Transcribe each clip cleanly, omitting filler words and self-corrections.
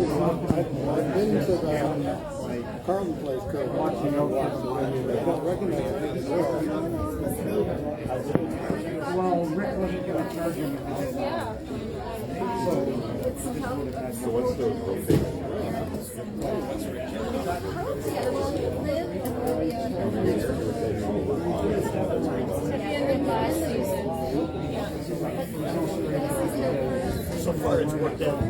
I've been to the Carlton place, watching over. I don't recognize it. Well, Rick wasn't going to charge him. So what's the rotation? So far it's worked out.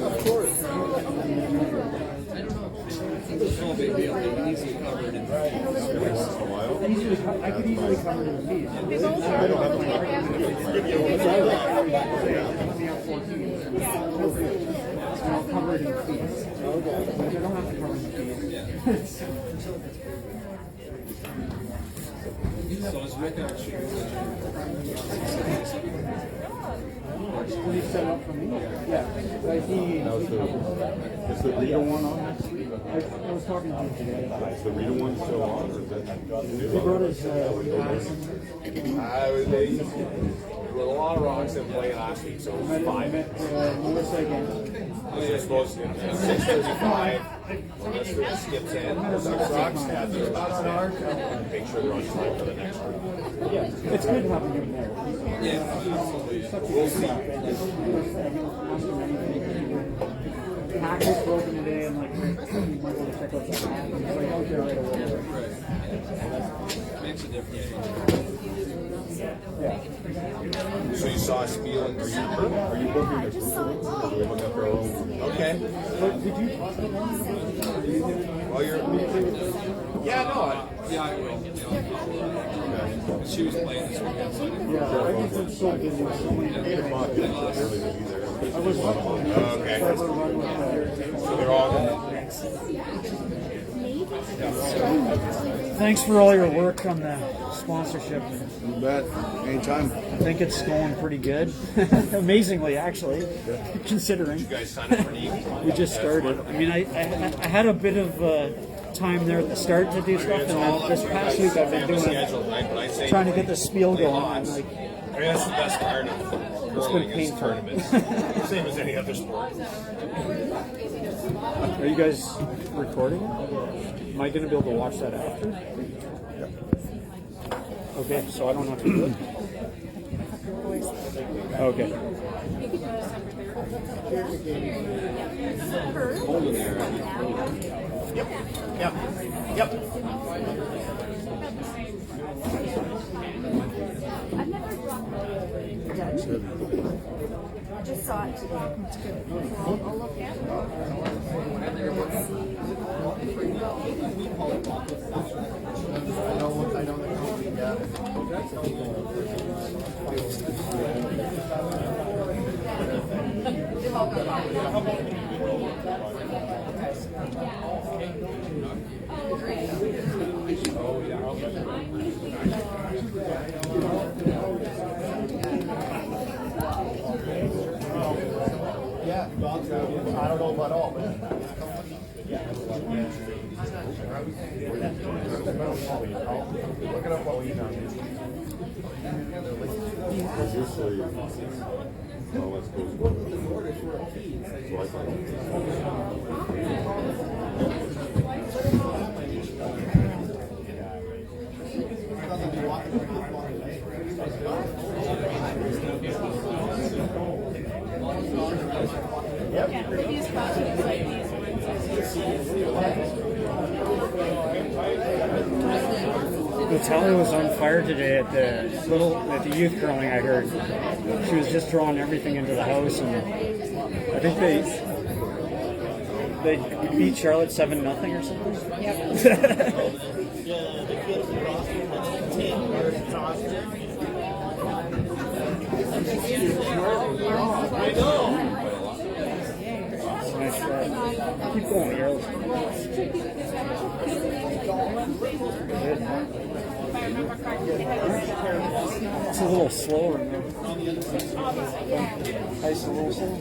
Of course. It's no big deal. They can easily cover it in Once in a while. I could easily cover it in fees. I don't have a I'll cover it in fees. I don't have to cover it in fees. So is Rick actually? Did he set up for me? Yeah. Like Is the Rita one on? I was talking to him today. Is the Rita one still on, or is that He brought his A lot of wrongs in play last week, so it was 5. Melissa again. I was supposed to 6:35. Unless it skips in, the Sox have their last half. Make sure they're on time for the next one. Yeah, it's good having him there. Yeah, absolutely. We'll see. Hack was broken today, and like, might go to check out that hack. He's like, okay, right away. Makes a difference. Yeah. So you saw Spiel and Are you booking a group of them, or do we look up our own? Okay. But did you talk to him? Well, you're. Yeah, no. Yeah, I will. She was playing this weekend, so I didn't. Yeah, I've just been so busy with so many Early to be there. I was Okay. Trevor run with So they're all. Thanks for all your work on the sponsorship. You bet. Anytime. I think it's going pretty good. Amazingly, actually, considering. You guys signed up for the evening? We just started. I mean, I had a bit of time there at the start to do stuff, and then this past week I've been doing trying to get the spiel going. And like, I mean, that's the best part of curling is tournaments. Same as any other sport. are you guys recording it? Am I going to be able to watch that after? Okay, so I don't have to do it. Okay. Yep. Yep. I've never dropped I just saw it today. It's good. I'll look at it. I don't Yeah, dogs. I don't know about all, but look it up while we eat on it. Usually, well, let's go. So I thought. Natalia was on fire today at the youth curling. I heard she was just drawing everything into the house, and I think they beat Charlotte 7-0 or something. I know. Nice try. Keep going, girls. Good. It's a little slower now. Ice a little slow.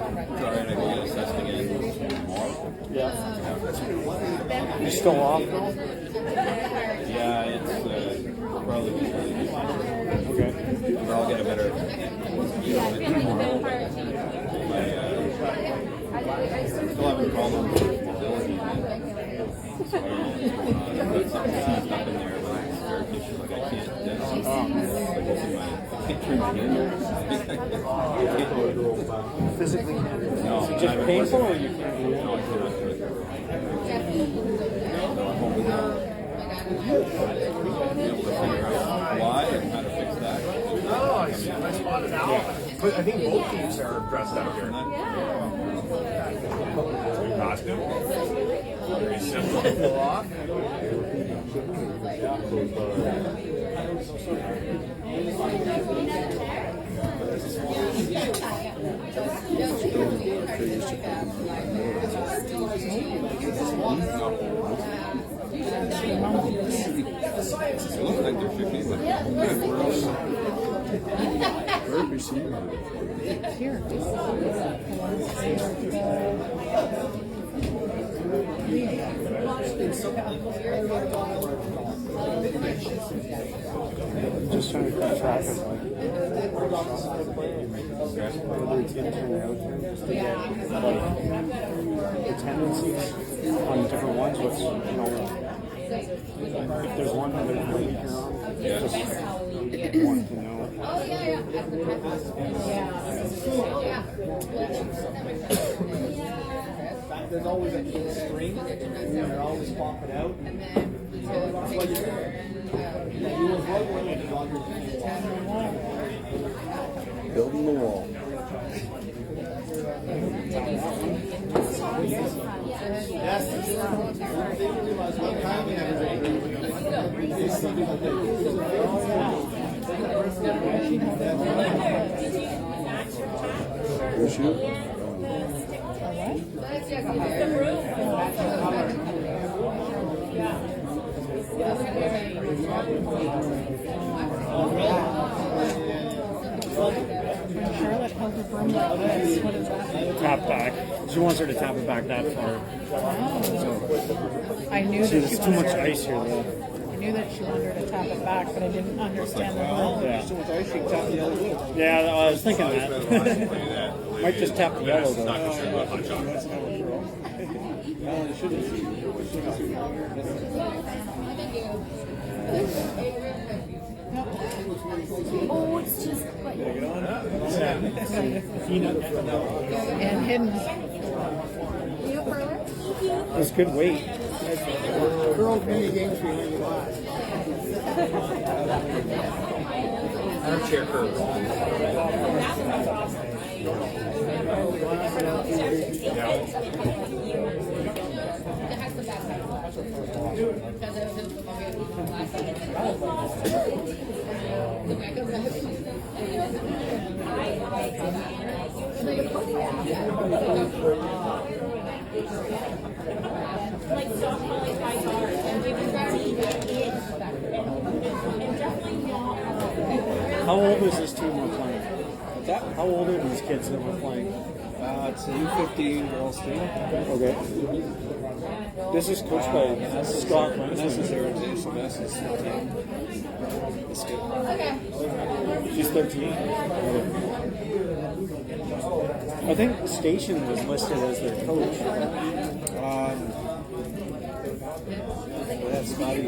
Trying to go get assessed again tomorrow. Yeah. You still off? Yeah, it's probably be really good. Okay. Or I'll get a better. My still having problems with mobility. So I don't know. That's something that's up in there, but it's very tissue. Like I can't. I can't turn my hand. Physically? No, Is it just painful or you can't do it? No, I cannot do it. So I'm hoping that I'll be able to figure out why and how to fix that. But I think both teams are dressed out here. Costume. Very simple. Pull off. It looks like there should be, but where else? Where have we seen that? Here. Just trying to keep track of like whether it's intern or outturn, just to get like the tendencies on different ones. What's if there's one that they're weaker on, just want to know. There's always a kid string, and they're always popping out. Building the wall. Where's she? Charlotte held her broom like this. What is that? Tap back. She wants her to tap it back that far. I knew See, that she there's too much wanted her, ice here though. I knew that she wanted her to tap it back, but I didn't understand the rule. Yeah. So much ice, you can tap the other way. Yeah, I was thinking that. Might just tap the yellow though. Well, it shouldn't see. Oh, it's just like and hidden. It's good weight. Girls mini games behind your eyes. Armchair curve. How old is this team we're playing? How old are these kids that we're playing? It's a U15 girls team. Okay. This is coached by Scott Winston. So this is 13. Let's go. She's 13. I think Station was listed as their coach. That's Scotty.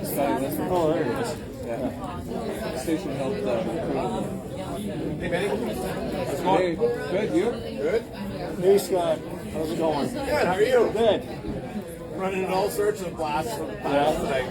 Scotty Liston. Oh, there it is. Yeah. Station helped recruit. Hey, Benny. Hey, good, you? Good? Hey, Scott. How's it going? Good, how are you? Good. Running in all sorts of blasts from the past tonight.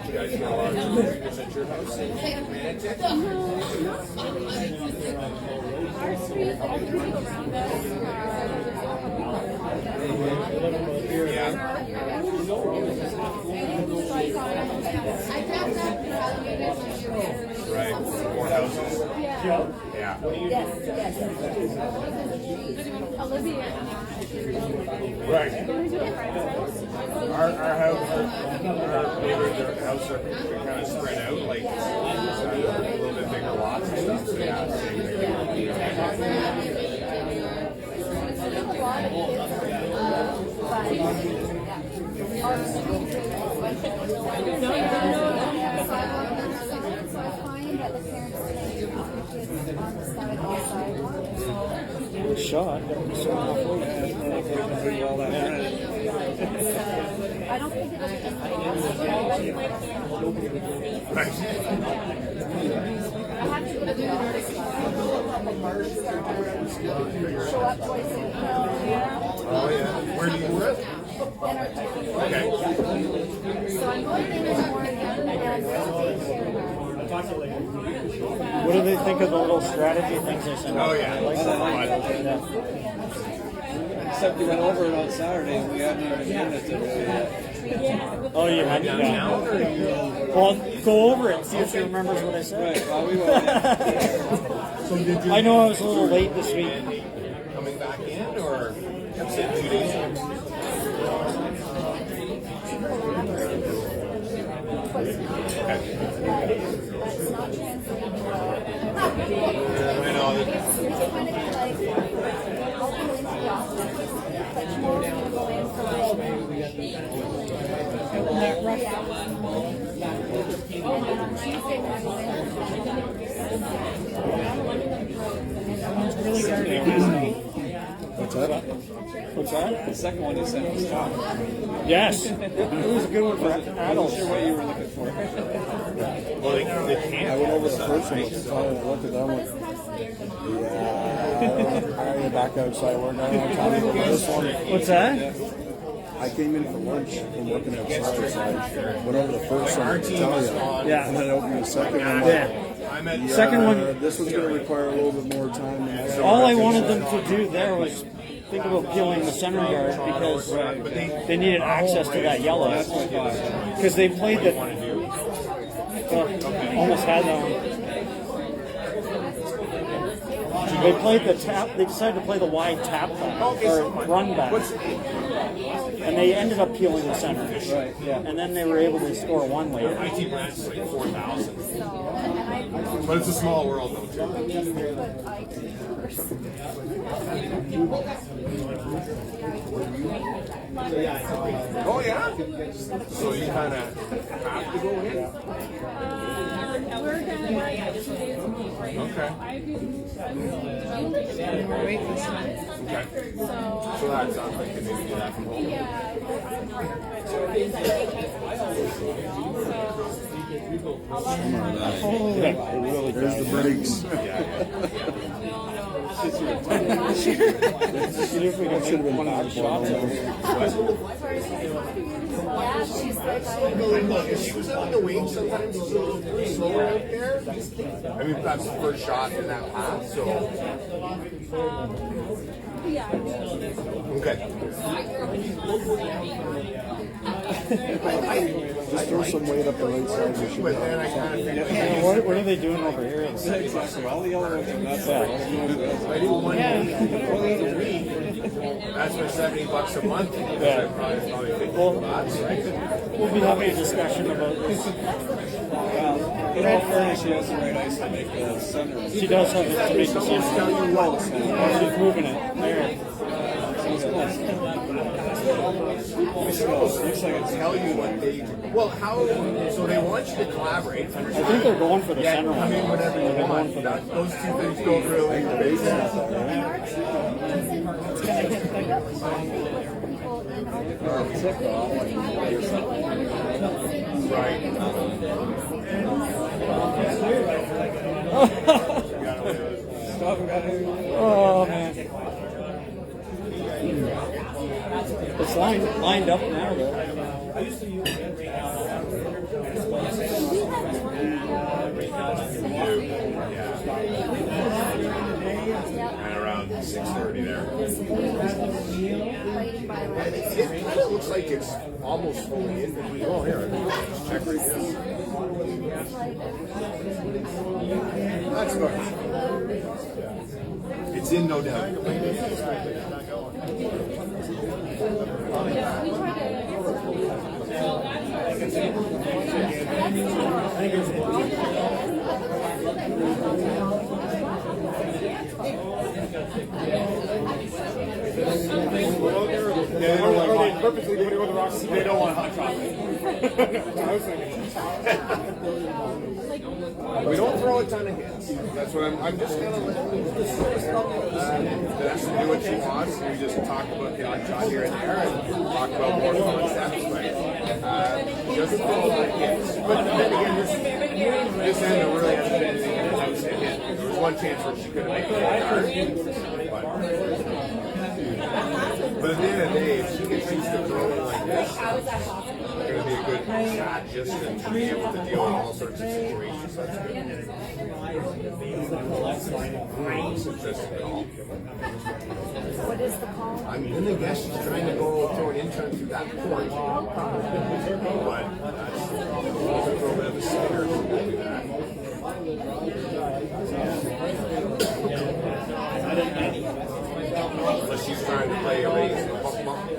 You guys know a lot of your house. Right. More houses. Yeah. Olivia. Right. Our house, our neighbors, their house are kind of spread out, like a little bit bigger lots and stuff. So yeah, same thing. Shot. So all that. I don't think it'll be Nice. show up twice a week. Oh yeah. Where do you live? Okay. So I'm going in the morning and take care of her. What do they think of the little strategy things they send? Oh yeah. Like that? Except we went over it on Saturday and we hadn't even been it yet. Oh, you had to Well, go over it and see if she remembers what I said. Right, well, we went. I know I was a little late this week. Coming back in, or I'm saying 2 days ago? I know. It's kind of like, I'll go into the office, but tomorrow's going to go in for like 3 hours. And then on Tuesday, when I go in, What's that? What's that? The second one you sent was top. Yes. It was a good one for I'm adults. sure what you were looking for. Well, they can't. I went over the first one, and I looked at them like, yeah, I gotta back outside work. I don't have time to go for this one. What's that? I came in for lunch from working outside, so I went over the first one to tell you. Yeah. And then I opened the second one. Yeah. I'm at Second one. This one's going to require a little bit more time. All I wanted them to do there was think about peeling the center yard because they needed access to that yellow. Because they played the. Almost had that one. They played the tap. They decided to play the wide tap back or run back, and they ended up peeling the center. Right. Yeah. And then they were able to score one later. my team ranks is like 4,000. But it's a small world, though, too. Oh, yeah? So you kind of have to go in? we're going to work 2 days a week right now. Okay. Okay. So, So that sounds like they maybe do that from home. There's the breaks. See if we can make one of the shots. yeah, she's like, She was on the wing sometimes, she's a little slower out there. I mean, that's the first shot in that pass, so. Okay. Just throw some weight up the right side. You should But then I kind of figured, What are they doing over here? Exactly. All the other ones are nuts. I do 1 week, that's for $70 a month. Yeah. Probably 50 bucks, right? We'll be having a discussion about this. In all fairness, she has the right ice to make the center. She does have it to make the sense. She's moving it. There. Looks like it's Tell you what they, well, how, so they want you to collaborate. I think they're going for the Yeah, center I one. mean, whatever you want. Those two things go really big. Right. Oh man. It's lined up now though. And around 6:30 there. Fighting by It kind of looks like it's almost fully in between. Oh, here, check right there. That's good. It's in, no doubt. Yeah, or they purposely put it with the rocks. They don't want hot chocolate. I was thinking. We don't throw a ton of hits. That's what I'm just kind of that's to do what she wants. We just talk about the odd shot here and there and talk about more concepts, but just throw the hits. But then again, this end really hasn't been anything in the house to hit. There was one chance where she could have made it but at the end of the day, if she gets used to throwing like this, it's going to be a good shot just to be able to deal with all sorts of situations. That's good. Interesting call. What is the call? I'm going to guess she's trying to go throw an in-turn through that port. But that's a little bit of a stinger to do that. Unless she's trying to play a raise and bump.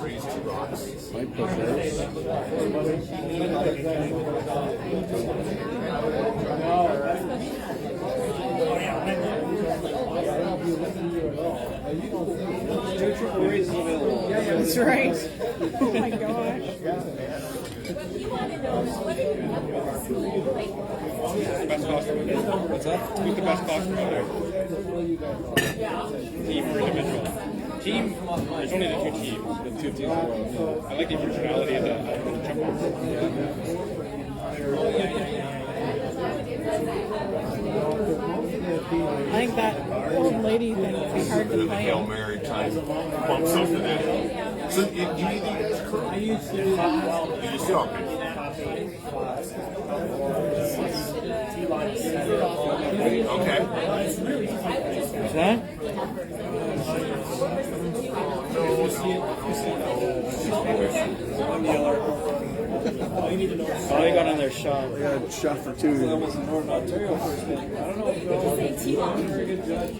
Raise two rocks. Might push those. That's right. Oh my gosh. What's up? Who's the best boxer out there? Team or individual? Team, there's only the two teams. The two teams. I like the originality of the jump off. I think that old lady thing would be hard to The play. Hail Mary time bump something in. So, do you need these curl? I used to. You just do? Okay. Okay. What's that? Oh, they got another shot. They got a shot for two. That was in Northern Ontario first thing. I don't know if you're a good judge.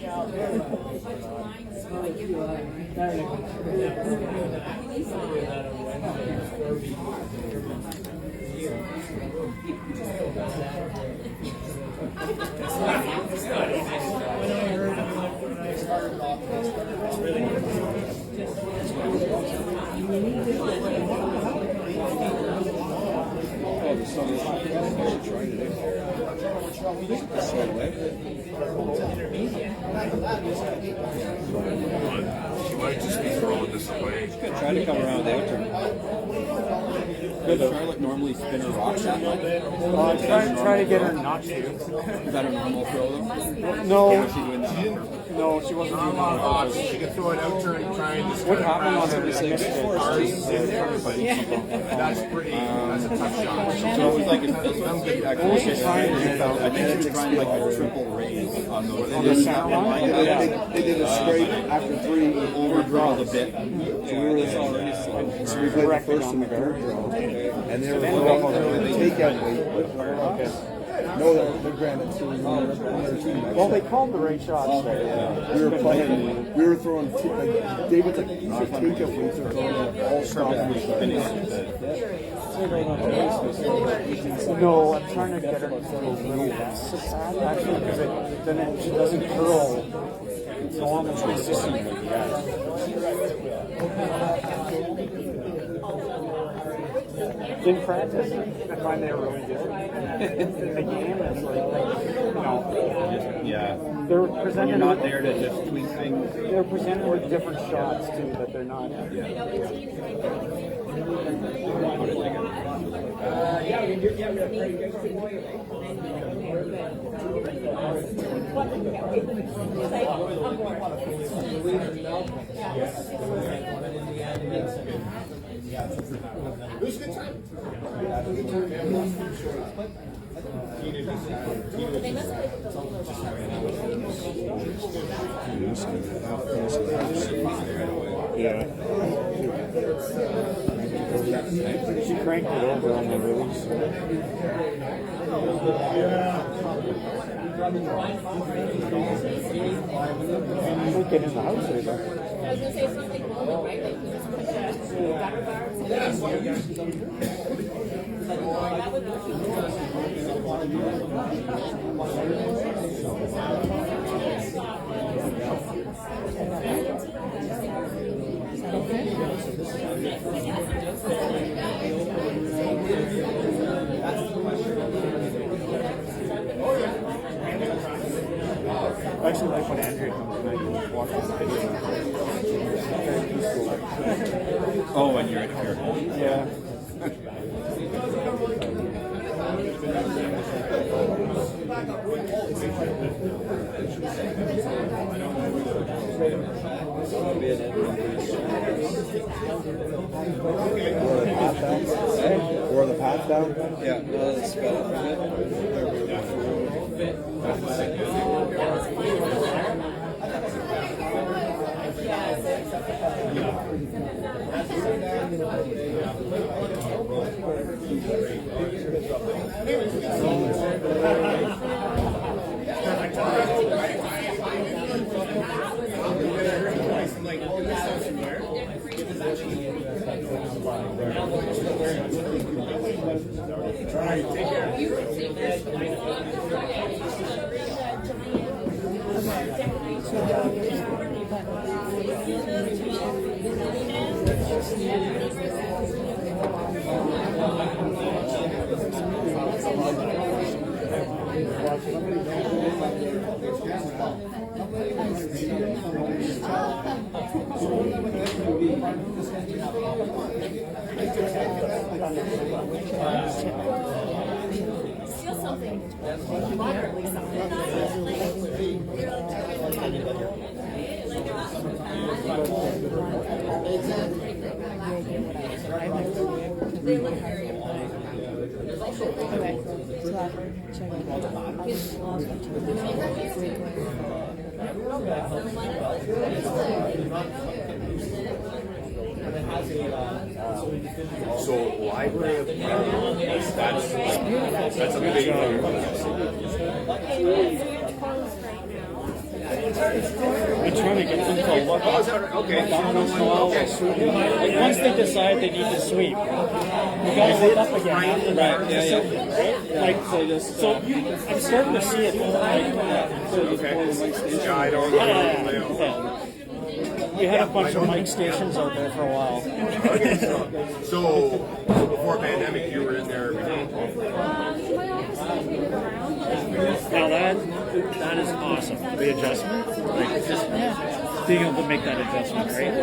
Oh, the sun is hot. I should try today. She might just be throwing this away. Try to come around the outer. Does Charlotte normally spin her rocks that much? Try to get her not to. Is that a normal throw though? No, What's she doing now? no, she wasn't doing that. She can throw an out turn and try and just What kind of happened on grab her? some I missed it. R's in there, but that's pretty, that's a tough shot. So it was like an actually. What was she trying to do? I think she was trying like a triple raise on those. On the sound line? They did a scrape after three Overdraw the bit. So we played the first and the third draw. And they were throwing the takeout weight. No, they're granted to another team. Well, they called the right shots there. We were playing, we were throwing, like, David's like, takeout weights are throwing all stop. No, I'm trying to get her to throw a little less of that, actually, because then it doesn't curl. It's almost consistent with the edge. In practice, I find they're really different. In the game, it's like, Yeah. they're presented. You're not there to just tweak things. They're presented with different shots too, but they're not. It was a good time. They must play with the Yeah. She cranked it over on the release. We'll get in the house later. I was gonna say something wrong, right? Like, you just put the gutter bar or I actually like when Andrea comes and I just walk beside her. Oh, when you're at your home. Yeah. Or the path down? Yeah, no, that's better. steal something. Moderately something. They look very important. Okay. So I'll check So library of that's a big Okay, so we have to close right now. I'm trying to get them to look Oh, is that right? Okay. Like once they decide they need to sweep, you gotta look up again after that. Right, yeah, yeah. Like so I'm starting to see it like Okay. Yeah, I don't know. yeah. We had a bunch of mic stations out there for a while. So before pandemic, you were in there every day. My office rotated around. Now that is awesome. The adjustment, like just being able to make that adjustment, right?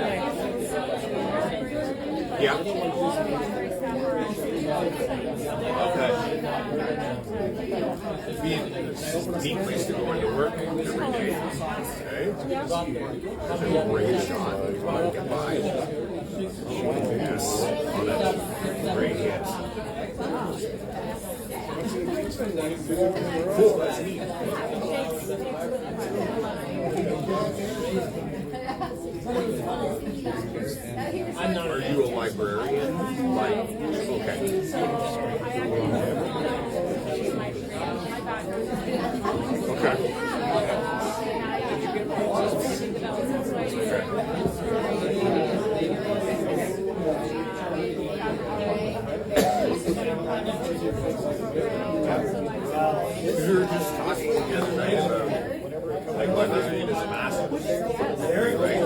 Yeah. Okay. Be a neat place to go into work every day. Okay. That's a great shot. Get by. Yes. Oh, that's great hit. Cool. That's neat. Are you a librarian? Like, okay. Okay. We were just talking the other night about like librarian is massive. Right?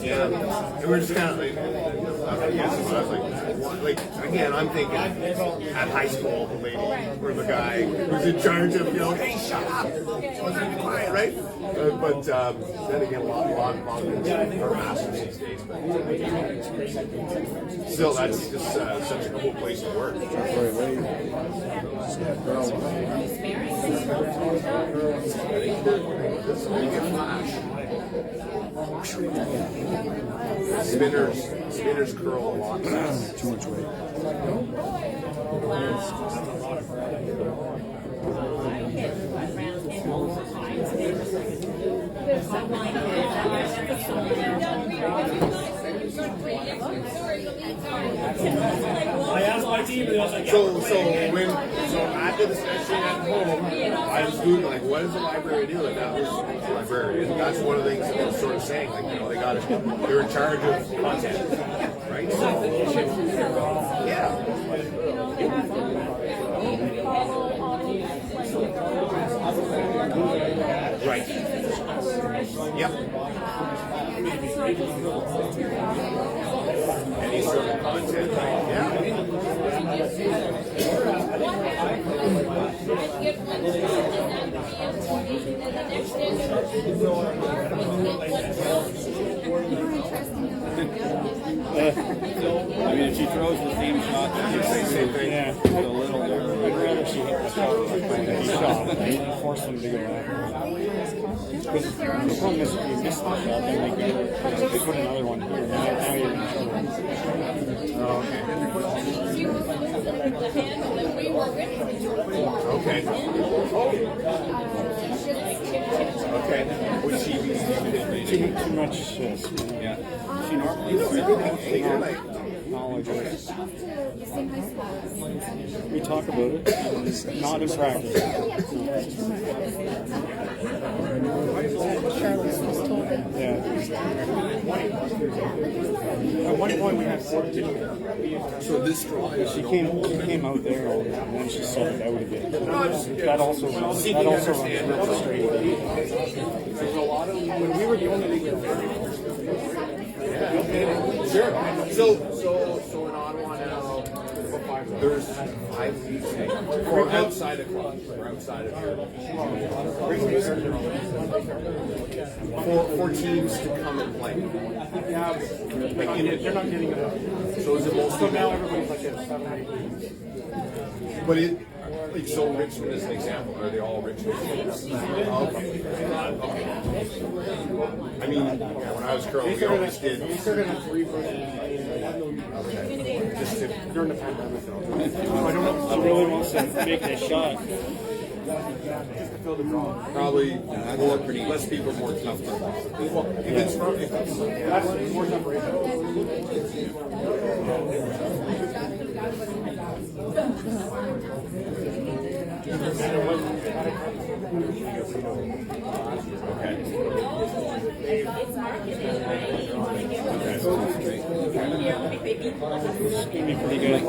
Yeah. And we're just kind of like, I was like, again, I'm thinking at high school, the lady or the guy who's in charge of, hey, shut up, be quiet, right? But then again, a lot of harassment these days. But still, that's just such a cool place to work. Spinners curl a lot. Too much weight. I asked my team, and they was like, So at the discussion at home, I was doing like, what does the library do? And that was the library. And that's one of the things that they were sort of saying, like, you know, they're in charge of content, right? So, yeah. Right. Yep. Any sort of content, right? Yeah. I mean, if she throws the same shot, she'll say the same thing. Yeah. It's a little I'd rather she hit the shot and force them to go out. Because the problem is if you miss the shot, then they put another one here. Now you're in trouble. Oh, okay. Okay. Would she be Too much Yeah. She normally knowledge of it. We talk about it, and not in practice. Charlotte's just told me. Yeah. at one point we had 14. So this draw is She came out there and then she set it out again. That also runs real frustrating. There's a lot of when we were the only league. sure. So in Ottawa now, there's 5 leagues. We're outside of club. We're outside of here. For teams to come and play. Yeah, they're not getting it. So is it mostly So now everybody's like at 7 8. But it, like, so Richmond is an example. Are they all Richmond? Okay. I mean, when I was curling, we always did. We started at 3 for Just to, during the pandemic. I don't know. She really wants to make this shot. Just to fill the draw. probably more, less people more tough to well, if it's from, if it's, That's more separation. It's going to be pretty good.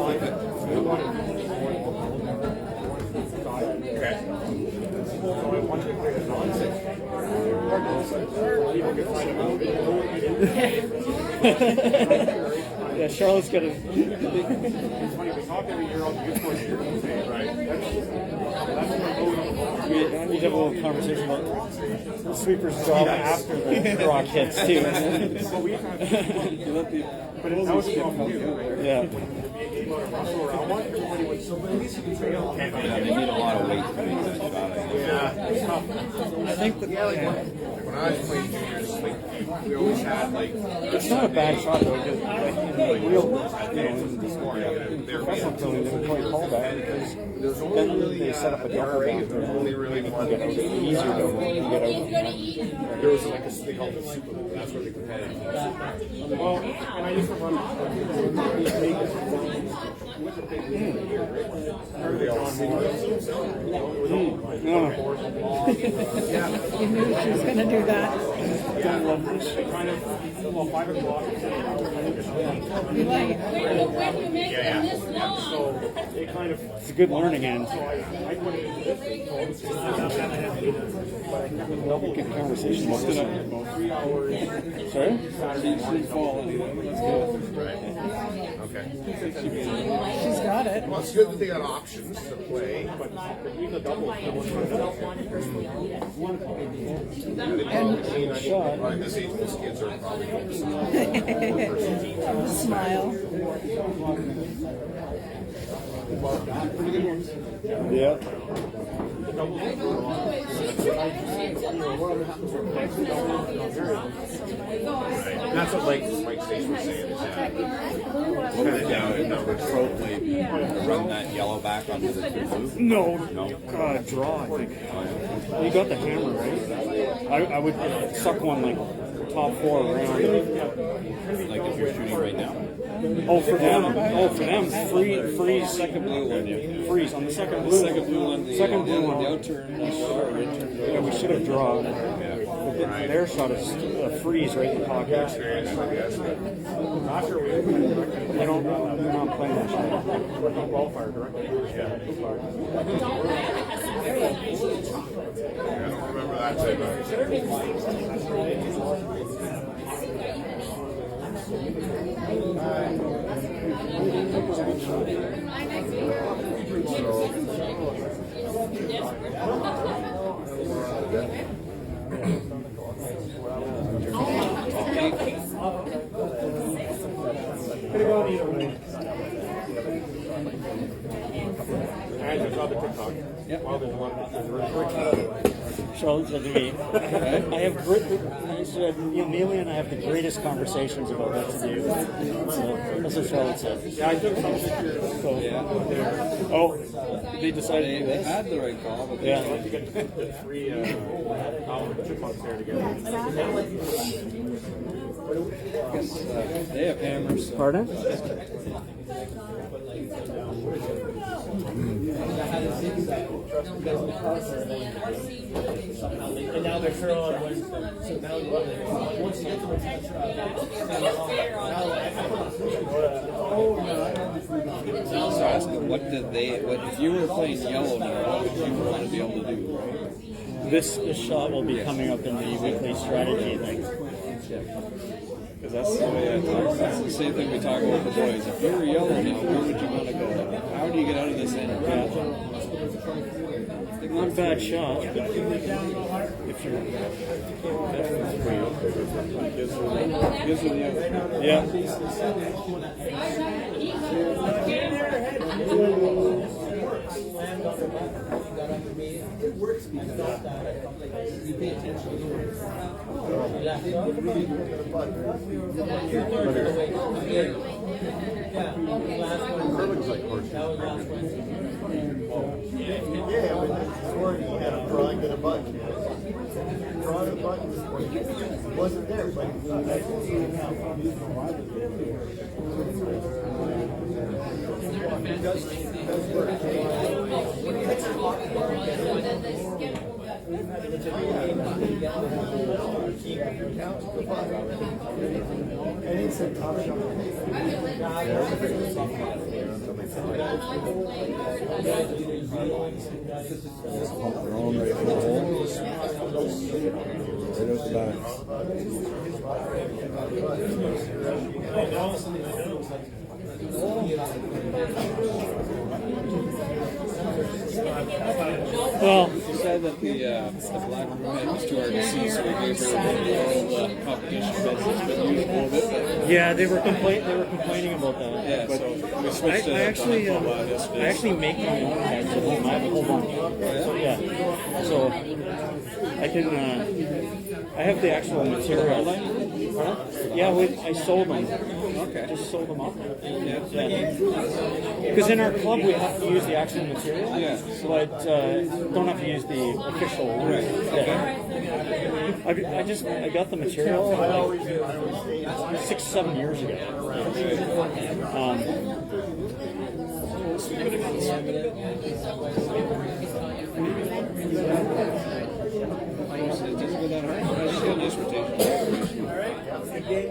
Yeah, Charlotte's got a. It's funny, we talk every year on the youth course here. Right. We need to have a little conversation about the sweeper's job after the rock hits, too. But it's how it's from you. Yeah. they need a lot of weight to make that shot. I think that, when I was playing juniors, like, we always had, like, it's not a bad shot, though. Because, real, professional they would play callback because then they set up a double down there. only really one. Get out easier to get out. There was like a they called it super. That's where the competitive teams. Well, and I used to run Are they all singles? No. You knew she was going to do that. kind of, well, 5 o'clock. Be like, So it kind of, It's a good learning end. I put it into this thing, so it's just Good conversation about this one. 3 hours. Sorry? Saturday fall. Okay. she's got it. Well, it's good that they got options to play, but Even the doubles. Shot. like this age, most kids are probably going to Smile. Pretty good ones. Yeah. That's what Mike Stace was saying. Is that What was it down at number 12 maybe? Run that yellow back onto the two blue? No. No. Draw, I think. You got the hammer, right? I would suck one like top 4 around. Like if you're shooting right now? Oh, for them. Freeze. Second blue one. Freeze on the second blue. Second blue one. Second blue one. The outturn. Or inturn. Yeah, we should have drawn. Their shot is a freeze right in the pocket. I guess. Not sure we They're not playing that shot. qualifier directly. Yeah. Remember that too. And there's other TikTok. Well, there's one. Charlotte said to me, I have he said, Amelia and I have the greatest conversations about what to do. So that's what Charlotte said. Yeah, I took some. So, oh, they decided to do They this. had the right call, but Yeah. You get the 3 chipmunks there together. they have hammers. So. Pardon? And now they're throwing one. So now once you get to the So ask them, what if you were playing yellow now, what would you want to be able to do, right? This shot will be coming up in the weekly strategy thing. Because that's the way I talk. That's the same thing we talk about the boys. If you were yellow now, where would you want to go? How do you get out of this end? Not a bad shot. If you're, Gives you the yeah. Yeah, but before he had a drawing to the button. Drawing the button wasn't there, but and it's a top shot. Well, She said that the black roommate was too hard to see, so we gave her the competition business, but used a little bit. yeah, they were complaining about that. Yeah, But so we I switched it up actually, on I actually make my own heads at home. I have a whole bunch. Yeah. So I can. I have the actual material. Huh? Yeah, I sold them. Okay. Just sold them up. Yeah. Because in our club we have to use the actual material. Yeah. But don't have to use the official. Right. Yeah. I got the material like 6-7 years ago.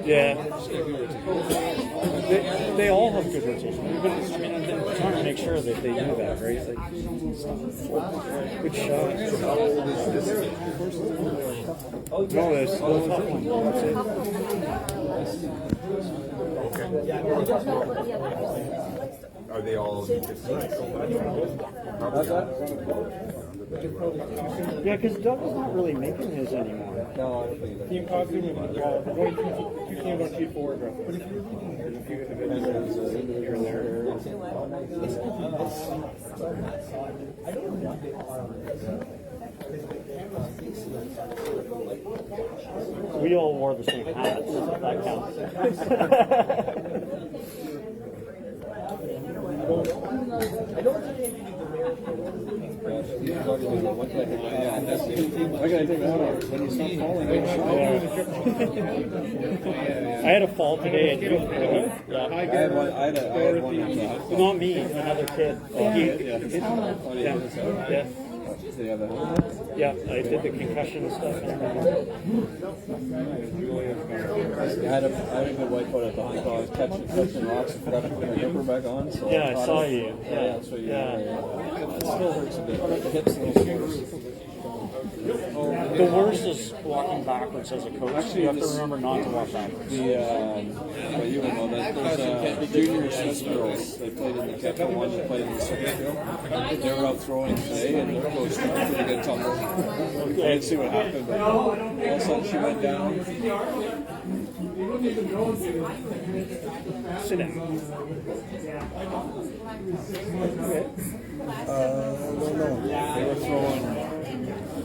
Yeah. They all have good rotation. Even, I mean, I'm trying to make sure that they do that, right? Like, good shot. No, it's the top one. That's it. Are they all? Yeah, because Doug is not really making his anymore. No, I don't think Team costume and well, we're going two teams on T4 dress. But if you're looking at a few individuals here and there. We all wore the same hats. If that counts. I gotta take that off. When you stop falling, I had a fall today at youth. Yeah. I had one. I had one. Not me, another kid. Yeah. Yeah, I did the concussion stuff. I had a good white coat at the hunt. I was catching rocks and forgot to put my jumper back on. So Yeah, I saw you. Yeah, so it still hurts a bit. The hips a little worse. The worst is walking backwards as a coach. You have to remember not to walk backwards. Well, you would know that there's junior Swiss girls. They played in the Kettle one. They played in the second field. They were out throwing today, and their coach started to get tumbled. I didn't see what happened, but all of a sudden she went down. Sit down. I don't know. They were throwing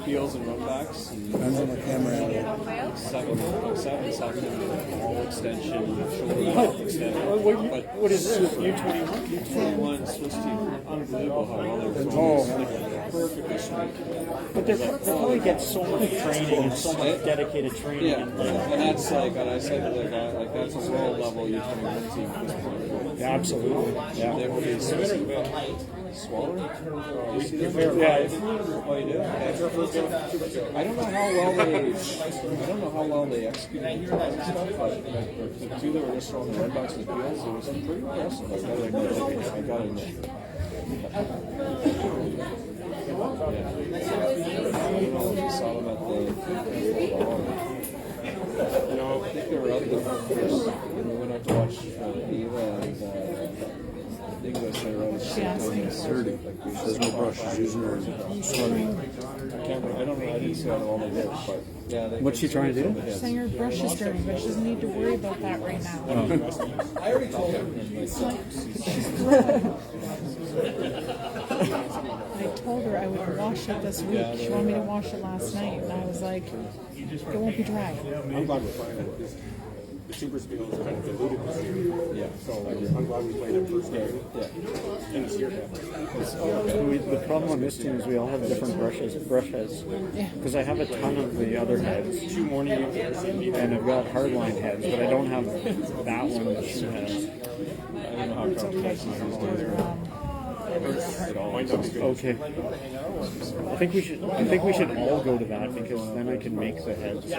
heels and run backs. Depends on the camera angle. 7 second wall extension, shoulder extension. What is this? U21? U21 Swiss team. Unbelievable how well they were throwing. Perfectly straight. But they probably get so much training and so much dedicated training. Yeah, and that's like, and I said to the guy, like that's a world level U21 team at this point. Yeah, absolutely. Yeah. They will be Swaller? You see them? Yeah. Oh, you do? I don't know how well they executed the tries and stuff, but the two that were just throwing the red boxes and peels, it was pretty impressive. I got it. I don't know if you saw them at the I think they were out there first. We went out to watch Eva and English. They were out at 30. There's no brushes using her swimming. I don't know. I didn't see all they did, but yeah. What's she trying to do? Saying her brush is dirty, but she doesn't need to worry about that right now. I already told her. I told her I would wash it this week. She wanted me to wash it last night, and I was like, it won't be dry. I'm glad we're playing it. The super skills kind of diluted this year. Yeah. So like, I'm glad we played it first game. Yeah. In this year. The problem on this team is we all have different brush heads. Because I have a ton of the other heads. 2 morning and I've got hardline heads, but I don't have that one that she has. I don't know how Okay. I think we should all go to that because then I can make the heads.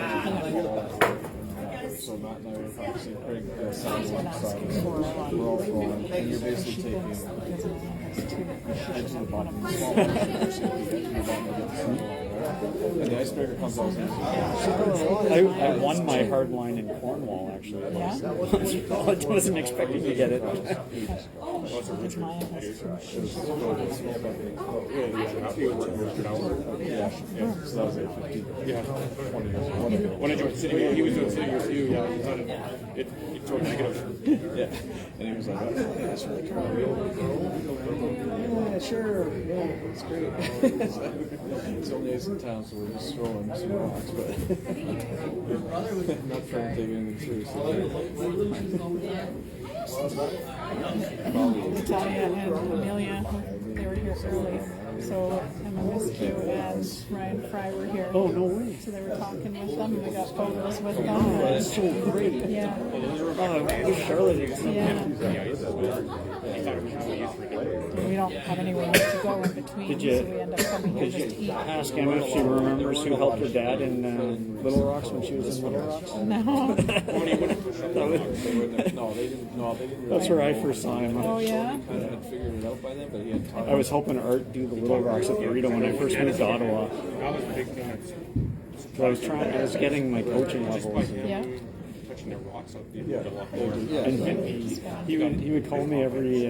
So Matt and I were practicing Craig sounds like sides. We're all throwing, and you're basically taking heads to the bottom. And the icebreaker comes out. I won my hard line in Cornwall actually. Yeah? I wasn't expecting to get it. It's my So that was 850. Yeah. When I joined City, he was doing City with you. Yeah, he thought it drove negative. Yeah. And he was like, oh, that's really cool. Yeah, sure. Yeah, it's great. It's only days in town, so we're just throwing some rocks, but not trying to take anything seriously. Natalia and Amelia, they were here early. So Emma Miskew and Ryan Fry were here. Oh, no way. So they were talking with them, and we got photos with them. Oh, that's so great. Yeah. Oh, Charlotte. Yeah. We don't have anywhere else to go in between, Did you- so we end up coming here just to eat. Ask Emma if she remembers who helped her dad in Little Rocks when she was in Little Rocks. No. No, they didn't. That's where I first saw him. Oh, yeah? Kind of had figured it out by then, but he had talked. I was hoping Art do the Little Rocks at Burrito when I first moved to Ottawa. That was a big thing. I was getting my coaching levels. Yeah. catching their rocks up. You have a lot more. And he would call me every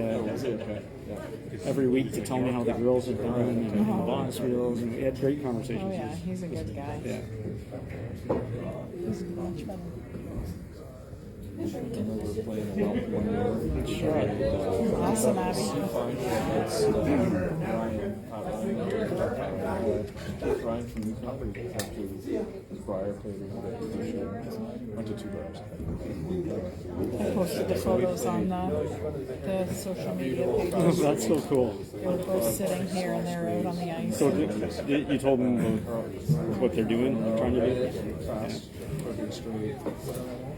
week to tell me how the girls had done and the boss wheels, and we had great conversations. Oh yeah, he's a good guy. Yeah. He's much better. Awesome, Abby. Ryan from Newcombe came to Briar, played went to 2 bars. I posted the photos on the social media Oh, pages. that's so cool. We're both sitting here and they're out on the ice. So you told them about what they're doing, trying to do? Fast, quick straight.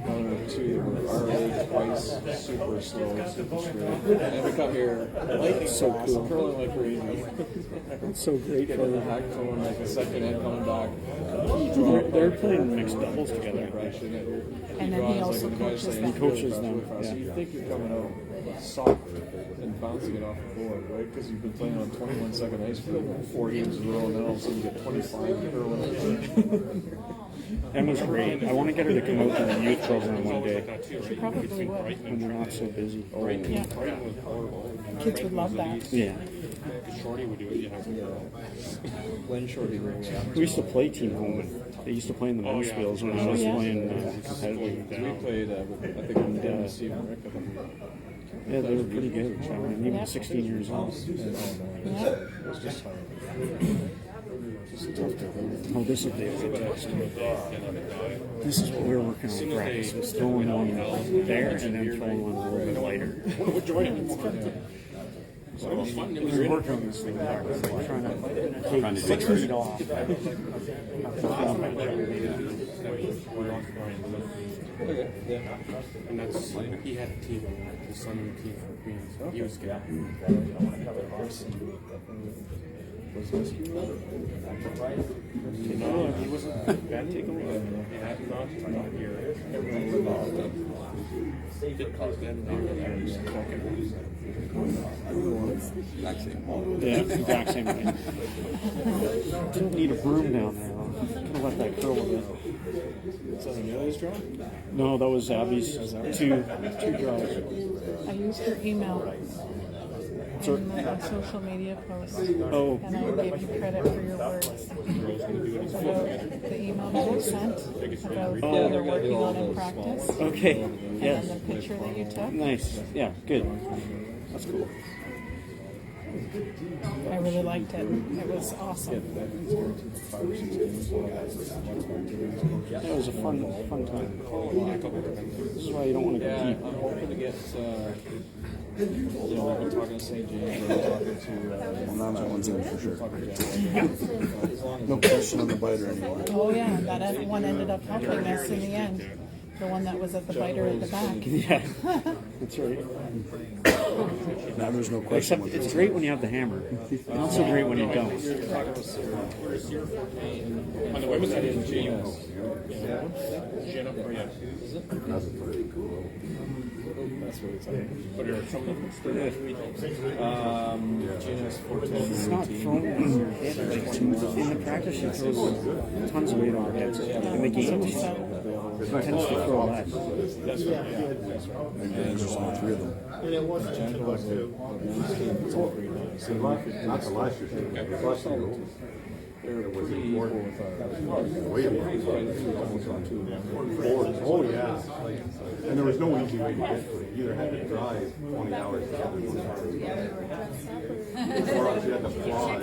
Another 2 were our age, twice, super slow, super straight. And we come here lightning So fast, cool. curling like crazy. That's so great for Getting the them. hack throwing like a second end coming back. They're playing mixed doubles together. And then he also coaches them. He coaches them, So yeah. you think you're coming out soft and bouncing it off the board, right? Because you've been playing on 21-second ice for 4 games in a row, and then all of a sudden you get 25 curling. Emma's great. I want to get her to come out to the youth program one day She probably would. when they're not so busy. Yeah. Kids would love that. Yeah. Shorty would do it, you know. When Shorty We used to play Team Holman. They used to play in the men's fields when I was playing competitively. we played, I think when Dan and Steve and Rick, I think Yeah, they were pretty good. And even 16 years old. it was just hard. Just tough to do. Oh, this will be a good test. This is what we're working on practice. Was throwing one there and then throwing one a little bit lighter. We're working on this thing. We're trying to take 6 feet off. Okay, yeah. And that's, he had a team, his son and the team for Queens. He was good. No, he wasn't a bad takeaway. He had not here. Everyone was involved. Did cause them Yeah, exact same way. Didn't need a broom down there. Could have let that curl a bit. Is that Amelia's draw? No, that was Abby's. Two draws. I used her email So, in my social media posts. oh, And I will give you credit for your words about the email that you sent about what you're working on in practice. okay. And Yes. then the picture that you took. Nice. Yeah, good. That's cool. I really liked it. It was awesome. That was a fun time. This is why you don't want to Yeah, compete. I'm hoping to get, you know, we've been talking to St. James, we're talking to, Now that one's in for sure. talking to No question on the biter anymore. Oh yeah, that one ended up helping us in the end. The one that was at the biter at the back. Yeah, that's right. Now there's no question. Except it's great when you have the hammer. Not so great when you don't. On the website is James. Jenna, oh yeah. that's what it's like. But there are some of them still. Gina's 14. It's not thrown in your head. In the practice, she throws tons of weight on her head. In the game, she tends to throw less. And there's only 3 of them. Angela's a men's team, it's all grade 9. So Not the last year, the last year. they're pretty equal with our Oh, yeah. And there was no easy way to get to it. You either had to drive 20 hours to get there, or else you had to fly.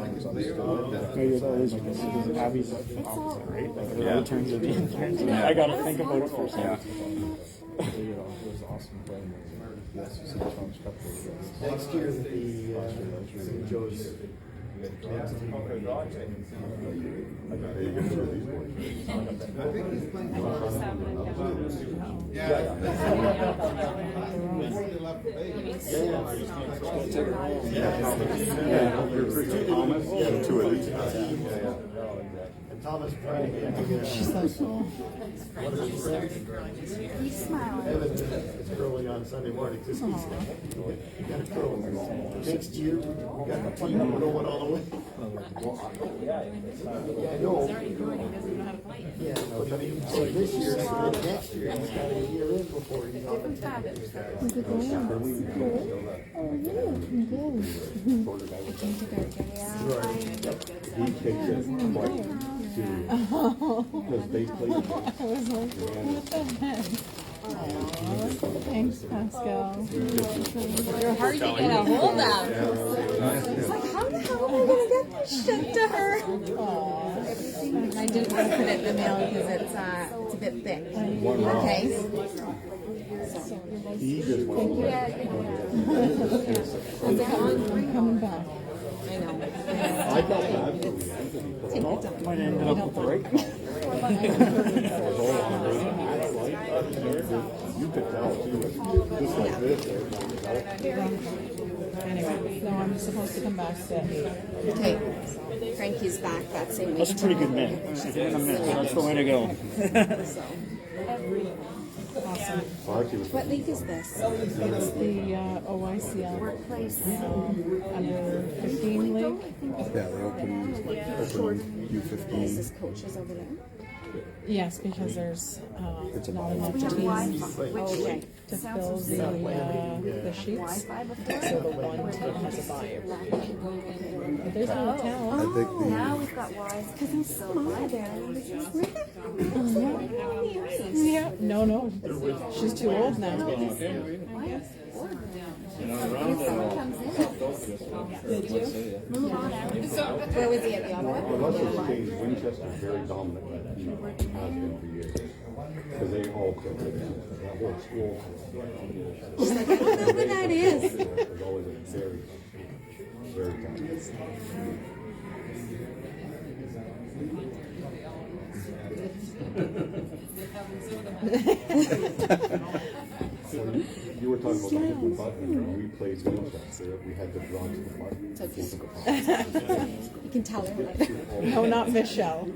Maybe it's always like this. Abby's opposite, right? Like the road turns at the end turns. I gotta think about it for a second. it was awesome playing. Yes, it's a challenge cup. Next year, the St. Joe's. Thomas, 2 of these. Thomas She's like, oh. He's smiling. It's early on on Sunday morning. Just you got to go. Next year, we got to play number one all the way. Yeah, I know. Yeah, but I mean, so this year, and then next year, he's got a year in before he's on. He takes it quite serious. Because they play I was like, what the heck? Thanks, Pascal. You're hard to get a hold of. It's like, how the hell am I going to get this shit to her? I didn't want to put it in the mail because it's a bit thick. Okay. he just went away. I'm coming back. I know. I felt bad for the Anthony. Take your time. Might end up with the right call. You could tell too, just like this. Anyway, so I'm supposed to come back to 8. Okay. Frankie's back that same week. That's a pretty good minute. That's the way to go. Awesome. What league is this? It's the OICL under 15 league. Yeah, they open U15. Is this coaches over there? Yes, because there's It's a not bye. enough teams Okay. to fill the sheets. So the one team has a bye. But there's no I talent. think the Now we've got wise because I'm so mad there. Yeah, no. She's too old now. Where was he at the Ottawa? The Russell State, Winchester's very dominant, you know, has been for years. Because they all play that whole school. She's like, I don't know what that is. There's always a very, very talented. You were talking about the different buttons. When we played Winchester, we had the draw to the button. You can tell her. No, not Michelle.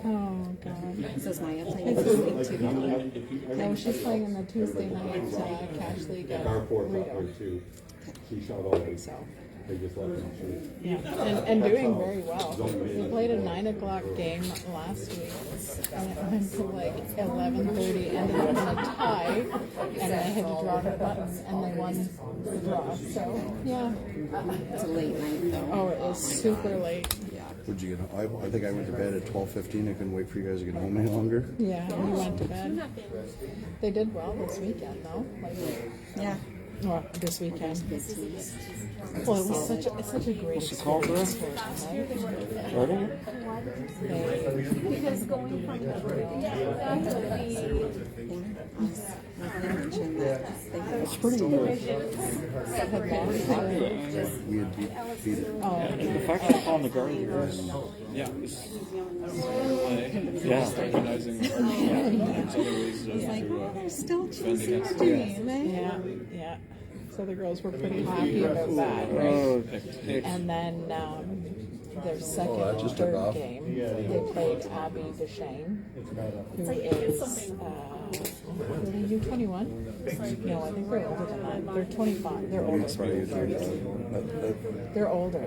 Oh, God. So is Maya playing this week too? No, she's playing in the Tuesday night cash league at Our fourth up Rito. there too. She shot all eight. So, They just let them shoot. yeah, and doing very well. We played a 9 o'clock game last week, and it went to like 11:30, ended up in a tie, and I had to draw the button, and they won the draw. So, yeah. It's a late night though. Oh, it is super late. Would you get? I think I went to bed at 12:15. I couldn't wait for you guys to get home any longer. Yeah, and we went to bed. They did well this weekend, though. Like, Yeah. well, this weekend. Good teams. Well, it was such a great experience for them. Pardon? Because going from the mentioned that they had It's pretty good. We had beat it. Oh, The fact that it's on the guard here is, Yeah. yeah. Recognizing there's other ways to, they're still chasing against our team, eh? yeah. So the girls were pretty happy about that, right? Oh, And then their second that and just took third off. game, they played Abby Deshane, who is U21? No, I think they're older than that. They're 25. They're older. They're older.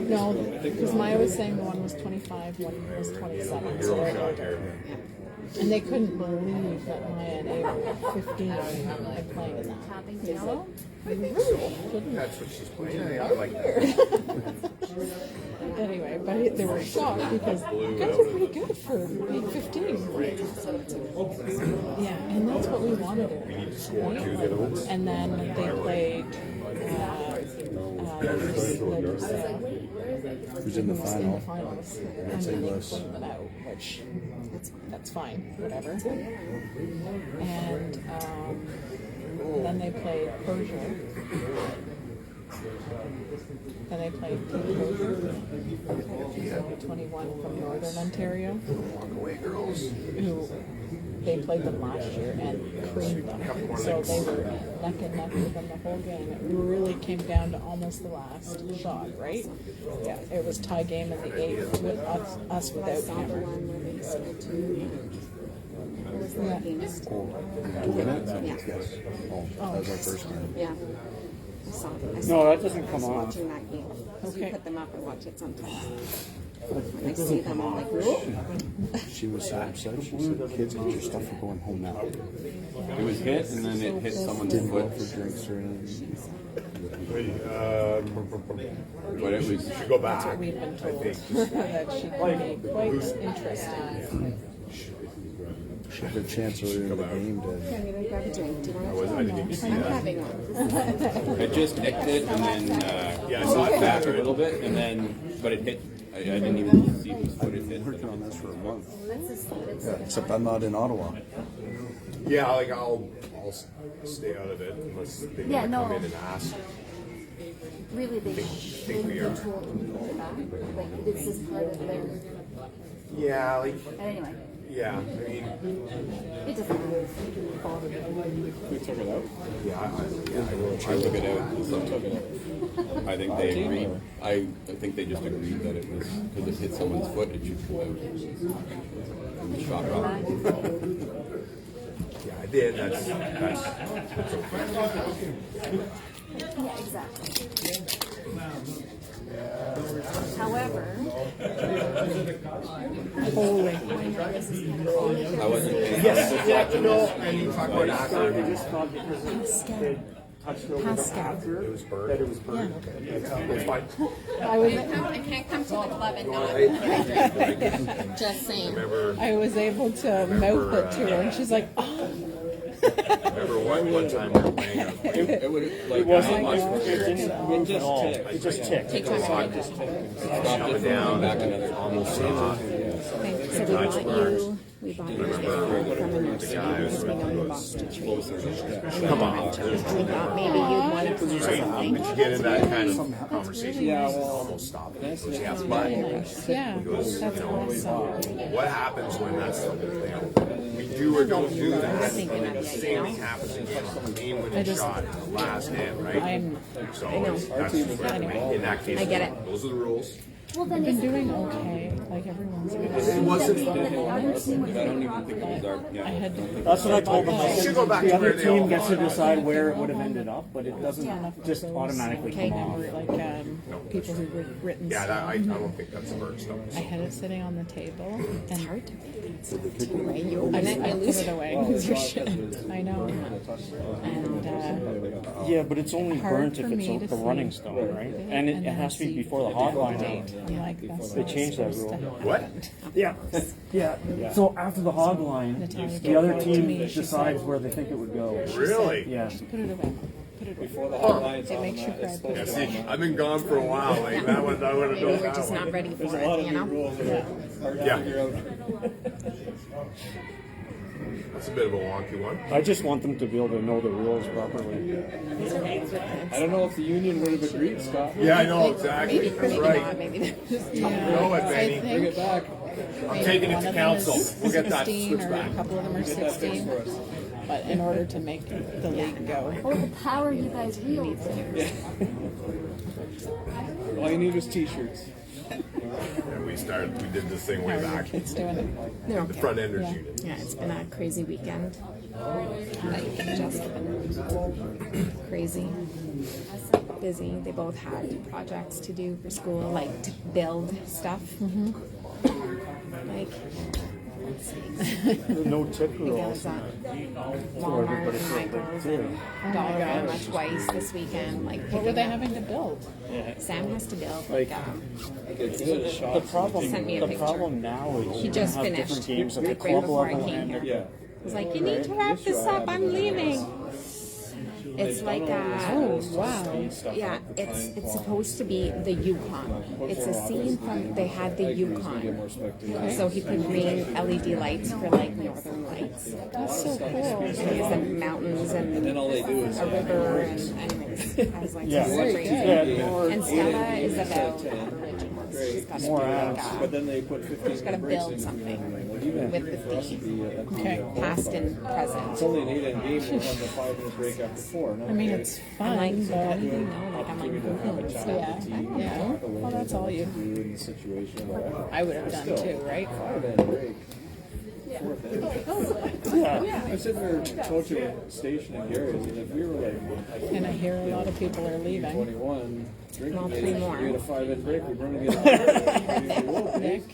No, because Maya was saying the one was 25, one was 27, so they're older. And they couldn't believe that Maya and Ava were 15 and playing in that. That's what she's playing. Yeah, I like that. Anyway, but they were shocked because you guys are pretty good for being 15. Yeah, and that's what we wanted to do. And then they played Who's in the final? finals. And St. then they Louis. pulled it out, which that's fine, whatever. And then they played Persia. Then they played Team Persia, 21 from Northern Ontario. Walk away, girls. Who they played them last year and creamed them. So they were neck and neck with them the whole game. It really came down to almost the last shot, right? Yeah, it was tie game in the 8th with us without The Hammer. one where they scored 2. was the games. To win it? Yeah. Yes. Oh, that was our first game. Yeah. I saw No, that doesn't come I was off. watching that game. Because you Okay. put them up and watch it sometimes. When I see them, I'm like, whoa. She was so upset. She said, "Kids, get your stuff. We're going home now." It was hit, and then it hit someone's Didn't go foot. for drinks or anything. But it was. Should go back. We've been told that she can be quite interesting. She had a chance earlier in the game to. Can you grab a drink? Do you want I didn't even see I'm that. having one. It just nicked it, and then Yeah, I saw it back a faster. little bit, and then but it hit. I didn't even see whose foot it hit. Working on this for a month. Yeah, except I'm not in Ottawa. Yeah, like I'll stay out of it unless they Yeah, come no. in and ask. Really, they shouldn't we be are. told to put it back. Like, this is part of their. Yeah, like Anyway, yeah. I mean, it doesn't matter. We took it out. yeah, I took it out. Some took it out. I think they agreed. I think they just agreed that it was because it hit someone's foot. It should come out. It was shot rock. yeah, I did. That's okay. Yeah, exactly. However, I wasn't. Yes, yeah, no, and you talk about after. I just thought because they touched over the after, It was burned. that it was burned. It's fine. I can't come to the club and not. Just saying. I was able to mouth it to her, and she's like, "Oh, Remember one time we were playing a It would like. It wasn't. It didn't move at all. ticked. It just ticked. Take time. Stopped it from going back another. almost Okay, so we bought you. We bought you from an because we know your boss to treat. Come on. We thought maybe you'd want to plan something. But you get in that kind of conversation, you almost stop it. He goes, yeah, but nice. Yeah, that's awesome." what happens when that's the whole thing? We do or don't do that. Thinking of the Same thing happens again on the game winning just- shot, last hand, right? I'm So know. that's in that case. I get it. Those are the rules. well, then been it's doing okay. Like everyone's been. It wasn't. the other team was I don't even think it was our. I Yeah. had to. That's what I told them. I You said, should go back the to other where they team all gets to are. decide where it would have ended up, but it doesn't just automatically Okay, come off. or like people who've written Yeah, that, I stuff. don't think that's a bird stuff. I had it sitting on the table, and Right, you open I, it, I you put lose it it. away. Lose your shit. I know. And Yeah, but it's only hard burnt for if me it's to the running see stone, right? it And it then has to be see before the hot line date. out. I'm like, that's They not changed that supposed to rule. happen. What? Yeah, yeah. So after the hog line, Natalia the other gave it to team me. She decides said- where they think it would go. Really? Yeah. Put it away. Put it away. Before the hotline, It makes you cry. Put Yeah, it see, away. I've been gone for a while. Like that one, I would have Maybe known we're that just one. not ready for it, you know? Yeah. That's a bit of a wonky one. I just want them to be able to know the rules properly. I don't know if the union would have agreed, Scott. Yeah, I know exactly. Maybe, That's maybe right. not, maybe they're just You know what, I Benny? think Get back. I'm taking it one to of them council. is We'll get that 16 switched or back. a couple of them are 16. But in order to make the league go, oh, the power you guys wield. All you need was t-shirts. And we did this thing how way are your back. kids doing it? They're The okay. front enders Yeah. unit. Yeah, it's been a crazy weekend. Like, just been crazy. Busy. They both had projects to do for school, like to build stuff. Like, The no tip I rule. was at Walmart and Michael's and Dollar General twice this weekend. Like, What were they having to build? Sam has to build like The problem, Sent me a the picture. problem now is He you just have finished, different games at the like right club before I level came and here. Yeah. He's like, you need to wrap this up. I'm leaving. It's like Oh, wow. yeah, it's supposed to be the Yukon. It's a scene from they had the Yukon. So he put green LED lights for like northern lights. That's so cool. There's the mountains and Then all they do is a river and anyways. I was like, Yeah. this is great. Yeah. And Stella is about Aboriginals. She's got to More do like ads. But then they put 15 she's got to build something with the theme, Okay. past and present. It's only an 8-end game. We'll have a 5-minute break after 4. I mean, it's I'm like, fun, but you know, like I'm like, yeah, yeah. Well, that's all you. in the situation. I would have done too, right? 5-end break. I'm sitting there coaching a station in Gary, and if we were like And I hear a lot of people are leaving. 21 drinking, Well, 3 age, more. we had a 5-minute break, we're going to get Nick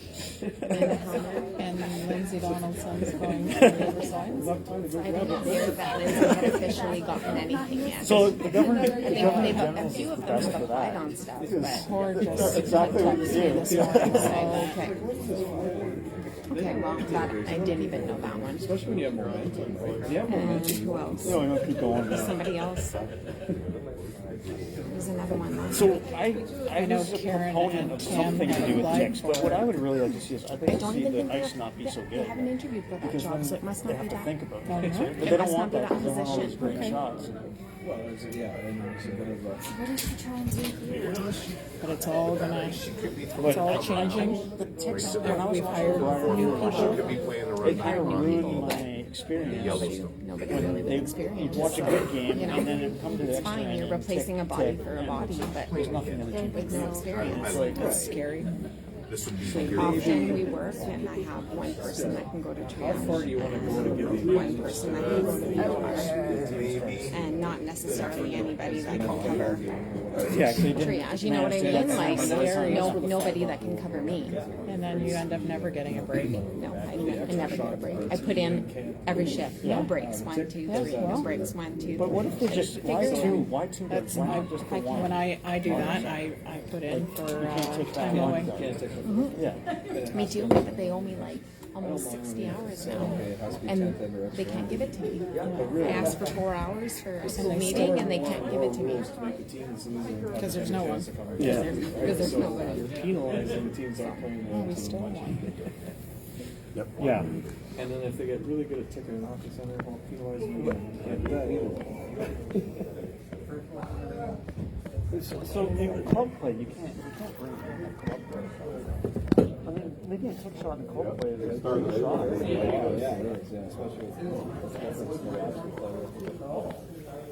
and Lindsay Donaldson's going to the other side. I didn't hear that Lindsay had officially gotten anything yet. So the governor, I think a few of them have applied on stuff, but Or just exactly what you text me do. this morning saying that. okay. Okay, well, that, I didn't even know that one. especially when you have momentum, right? You have And momentum. who else? No, I'm gonna keep going. Somebody else. There's another one last So week. I know was a Karen proponent and of Kim something to have do with applied ticks, but what I would really like to see is I'd like I to don't see even the think ice not be so they good. haven't interviewed for that Because job, then so it must they not be have to that. think about Oh, it. no? But It they don't must want not be that that because they want all these position. great Okay. shots. Well, it's, yeah, and it's a bit of a, What is she trying to do here? But it's all gonna, it's all changing. The ticks, we've hired new people. It kind of ruined my experience. Nobody really with You experience. watch a good game You know, and then it comes to the it's extra fine. end You're and replacing a tick, body tick, for a and body, but there's nothing in the team. with no experience. That's scary. Often we work, and I have one person that can go to triage, you want to go to get these one person that can go to the OR, and not necessarily anybody that can cover Yeah, so you didn't triage. You know what I mean? Like nobody that can cover me. And then you end up never getting a break. No, I never get a break. I put in every shift, no breaks, 1, 2, 3, no breaks, 1, 2, 3. But what if they just, why two? Why two? That's Why my, not just the one? when I do that, I put in for time mowing. Yeah. Me too, but they owe me like almost 60 hours now, and they can't give it to me. I asked for 4 hours for a school meeting, and they can't give it to me Because there's no one. Yeah. because there's nobody. penalizing teams that are playing Oh, we still won. Yeah. And then if they get really good at ticking an hockey center, well, penalizing them again. Can't do that either. So in club play, you can't bring in a club play. I mean, maybe a tick shot in club play is a good shot. Yeah, it is, yeah, especially with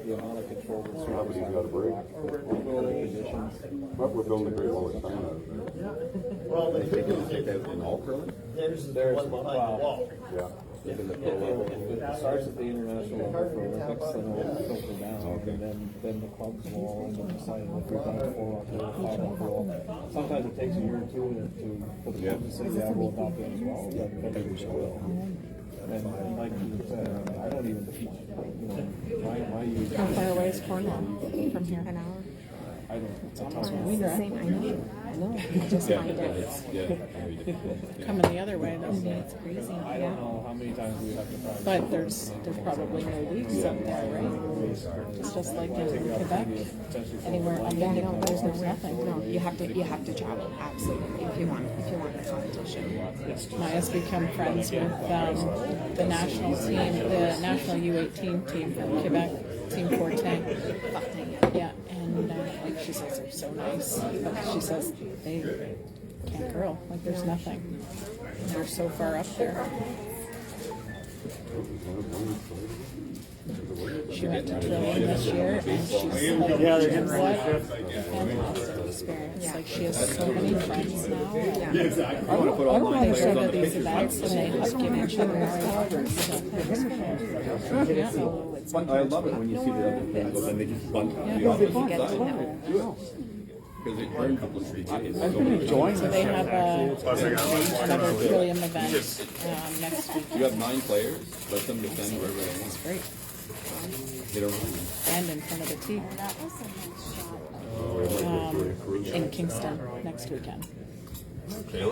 the amount of control that's Nobody's got a break. conditions. But we're building a great wall of time out of there. They can take out in all curling? There's wow. Yeah. If it starts at the international level for Olympics, then it'll filter down, and then the clubs will all end up deciding if we've done it 4 or 5 overall. Sometimes it takes a year or two for the club to say, yeah, we'll adopt it as well, but they will. And like you said, I don't even teach, my use. How far away is Cornwall from here? An hour. I don't. It's the same. I know. I just find it. Coming the other way, though. It's crazy. I don't know how many times we have to practice. But there's probably no leagues up there, right? It's just like in Quebec. Anywhere up Yeah, in no, there's nothing. no. You have to travel absolutely if you want the competition. Maya has become friends with the national team, the national U18 team from Quebec, Team 14. Yeah, and like she says, they're so nice. But she says they can't curl. Like there's nothing. They're so far up there. She went to Trillium this year, and she's like, Yeah, they're getting ready what a fantastic experience. Like she has so many friends now. Yeah. I don't want to go to these events and they just give each other awards. Yeah. But I love it when you see the other things, but then they just bunt the You opposite get to side. know. Because it burns up the street. I've been enjoying So this. they have another Trillium event next week. You have 9 players, let them defend wherever they want. It's great. Hit a run. And in front of the tee That was a nice shot. in Kingston next weekend. So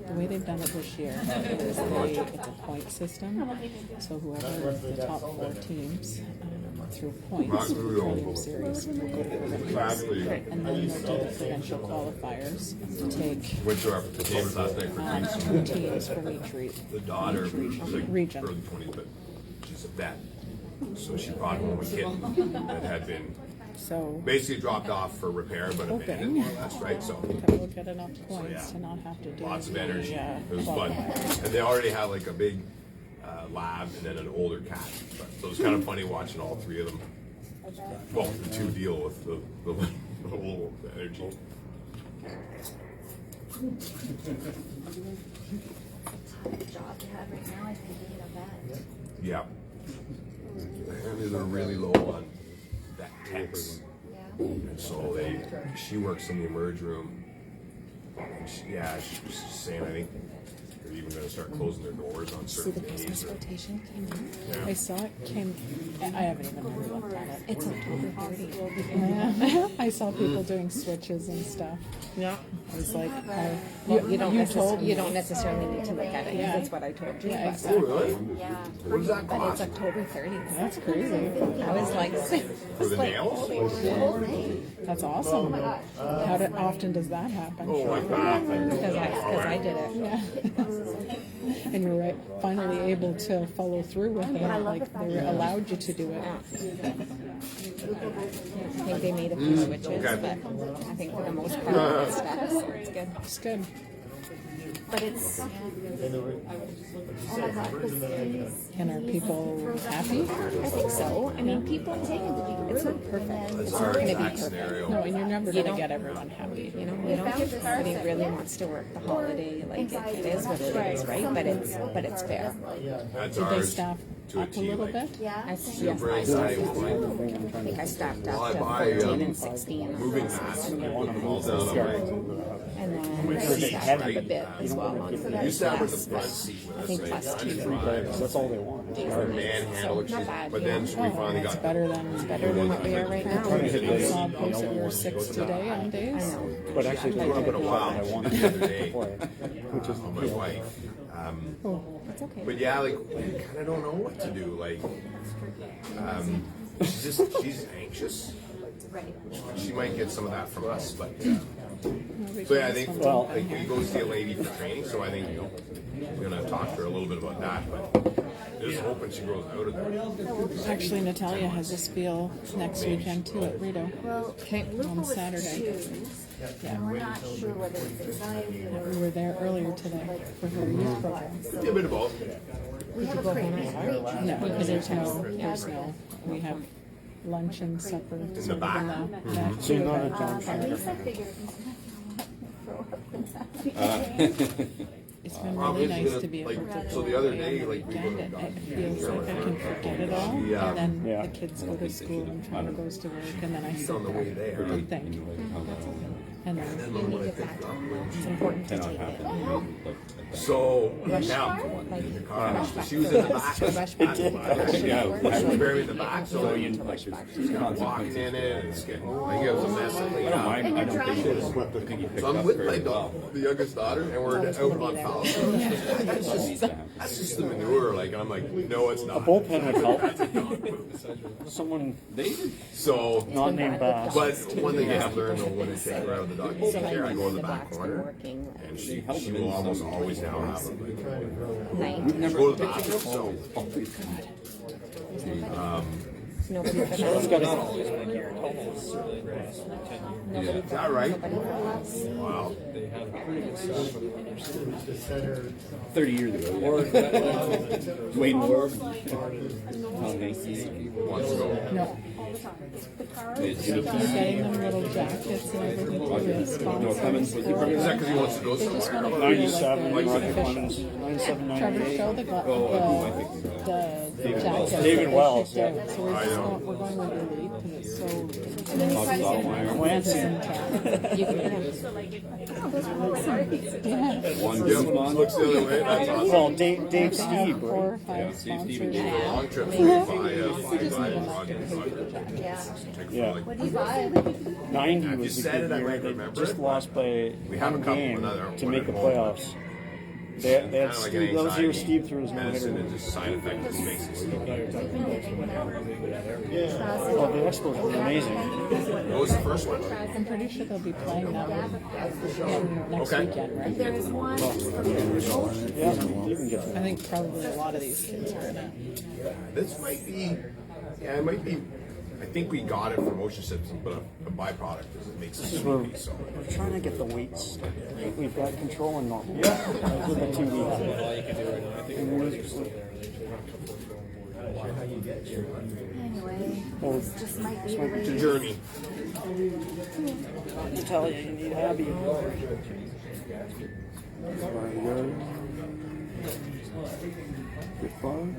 the way they've done it this year is it's a point system. So whoever the top 4 teams through points for the Trillium Series will go to provincials. And then they'll do the provincial qualifiers to take 2 teams from each The daughter, region. early 20s, but she's a vet. So she brought home a kitten that had been So basically dropped off for repair, but abandoned more or less, right? So we'll get enough points to not have to do lots of energy. the, It was fun. qualifiers. And they already had like a big lab and then an older cat. So it was kind of funny watching all 3 of them. Well, the 2 deal with the whole energy. job you have right now, I think you need a vet. Yeah. And they're really low on vet techs. Yeah. And so she works in the emerge room. And she was just saying, I think they're even going to start closing their doors on See, certain the days. Christmas rotation came in. Yeah. I saw it came. I haven't even really looked at it. It's October 30th. Yeah. I saw people doing switches and stuff. Yeah. I was like, You don't told me. you don't necessarily need to look at it. Yeah. That's what I told you. Yeah, but- exactly. Really? Yeah. What does that But it's cost? October 30th. That's crazy. I was like, For the nails? That's awesome. How often does that happen? Oh, like that. because I did it. Yeah. And you're right. Finally able to follow through with it. Like they allowed you to do it. I think they made a few switches, Okay. but I think for the most part it's stuck, so it's good. It's good. But it's. Oh my God, this is. And are people happy? I think so. I mean, people take it. It's not perfect. It's not going to be Exact perfect. scenario. No, and you're never You going to don't- get everyone happy. You know, you don't get everybody really wants to work the holiday. Like it is what it is, right? But it's fair. That's Did they ours staff to a up a T. little Like, bit? Yeah. I think super yes, exciting. I think I staffed Well, up I to buy 14 and 16 on moving Christmas. mats and put them all down on my. And then I staffed up a bit as well on You sat with the plus, front seat with I us. think right? plus I didn't 2. drive. That's all they want. Or manhandle. Not bad, But yeah. then so we finally It's got. better than Better than what we are right now. I saw a post that we're 6 today on days. I know. But actually, Put up in a while the other day which is on my wife. It's okay. But yeah, like we kind of don't know what to do. Like, she's anxious. She might get some of that from us, but so yeah, I think like we go see a lady for training. So I think we're gonna talk to her a little bit about that. But just hoping she grows out of there. Actually, Natalia has a spiel next weekend too at Rito Well, on Saturday. and we're not sure whether it's anxiety or. We were there earlier today for her youth program. Yeah, a bit of both. We have a pretty nice break. No, because there's no, we have lunch and supper. In the back. So you're not a John At least I figured. It's been really nice to be able to So the other day, like we weekend. It feels like I can forget it all, and then Yeah. the kids go to school and Trevor goes to work, and then I sit on the way there there. and think, and then It's important to take it. So now, she was in the back. Yeah, I was buried in the back, so you walking in it, and it's getting like it was a mess. I don't think so I'm with my dog, the youngest daughter, and we're out on foul. That's just the manure. Like I'm like, no, it's not. bullpen would help. Someone So not named Bass. but one thing I have learned though, when I take her out of the dog care, I go in the back corner, Working and she will almost always now have a night. go to the bathroom. So Nobody for that. is that right? Wow. 30 years ago. Dwayne Ward. Wants to go. no. You're getting them little jackets and everything to be a sponsor. Is that because he wants to go They just somewhere? want to feel 97, like Roger they're Clemens, official. 97, Trevor, 98. show the jacket. David Wells, So yeah. we're just going, we're going with Elite, and it's so Lansing. You can One Yep, looks the other way. That's awesome. Well, Dave Steve, have 4 right? or 5 sponsors. Long trip for Yeah. What do you buy? 90 you was the said good it, I year. might They remember just it, lost by we have a one couple game another to one make at the home. playoffs. They had Kind of like Steve, an that was the year anxiety Steve threw his medicine no-hitter. and just side effect just makes it sleep. Well, the Expos were amazing. What was the first one? I'm pretty sure they'll be playing them next Okay. weekend, right? There is one. Yeah, you can get I think probably a lot of these kids are in it. This might be, yeah, it might be. I think we got it for motion systems, but a byproduct is it makes it sleepy. So We're trying to get the weights. We've got control and normal. Yeah. Those are the two we have. Anyway, Well, this just might be the it's a way. journey. Natalia, you need Abby. Good fun.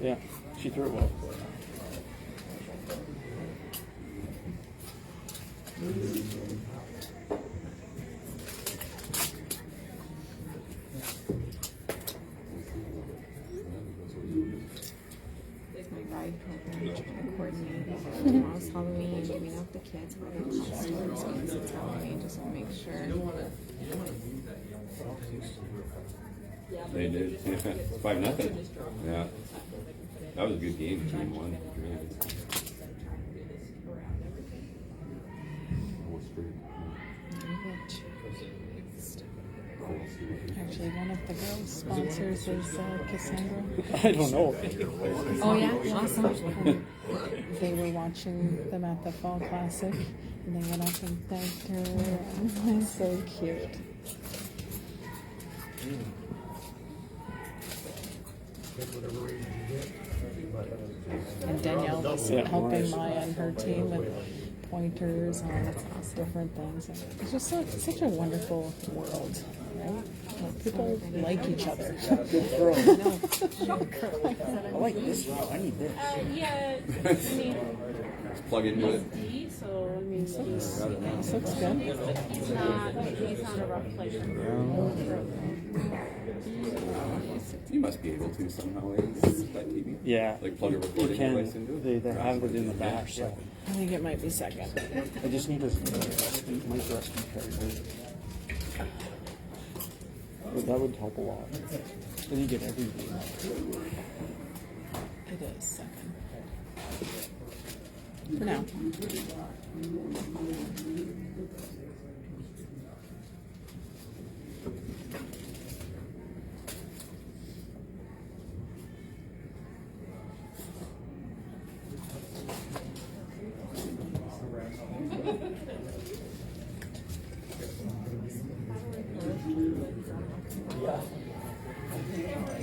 Yeah, she threw it well. My ride program trying to coordinate. Tomorrow's Halloween, giving out the kids where their costumes means it's Halloween, just to make sure. They did. 5-0. Yeah. That was a good game, game one. Really good. Actually, one of the girls' sponsors is Cassandra. I don't know. Oh yeah, awesome. They were watching them at the Fall Classic, and they went up and thanked her. And it was so cute. And Danielle was helping Maya and her team with pointers on different things. It's just such a wonderful world, right? Like, people like each other. Good throw. I like this one. I need this. Yeah, Let's plug into it. so I mean, this looks good. He's not a rough player. You must be able to somehow use that TV. Yeah. Like plug a You recording can. device into it. They have it in the back. So I think it might be second. I just need a mic rescue card. But that would help a lot. Then you get everything. It is second. For now.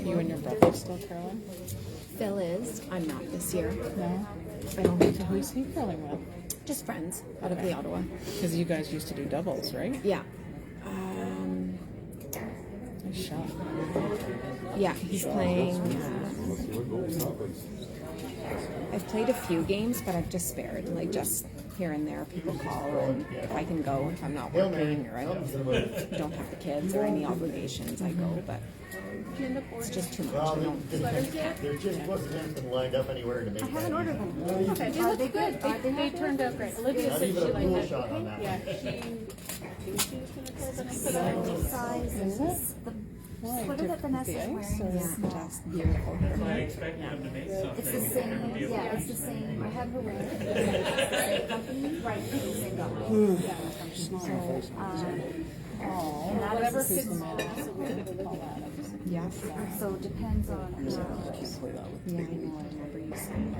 You and your brother still curling? Phil is. I'm not this year. No? I don't think so. Who's he curling with? Just friends out of the Ottawa. Because you guys used to do doubles, right? Yeah. Nice shot. Yeah, he's playing. I've played a few games, but I've just spared, like just here and there. People call, and if I can go, if I'm not working or I don't have the kids or any obligations, I go. But it's just too much. I don't. There just wasn't anything lined up anywhere to make I haven't ordered them. Okay, They look good. They turned out great. Olivia Not said even she a liked pool it. shot on that Yeah, one. she thinks she was going to close the next Size Is it? The Why? sweater that Vanessa's The ice, wearing or- is Just beautiful. It's the same, yeah, it's the same. I had her wear it. It's the same company, right, it's the same company. And that Whatever is fits a the small. Yeah. So it depends on, Yeah, I know. I remember you saying.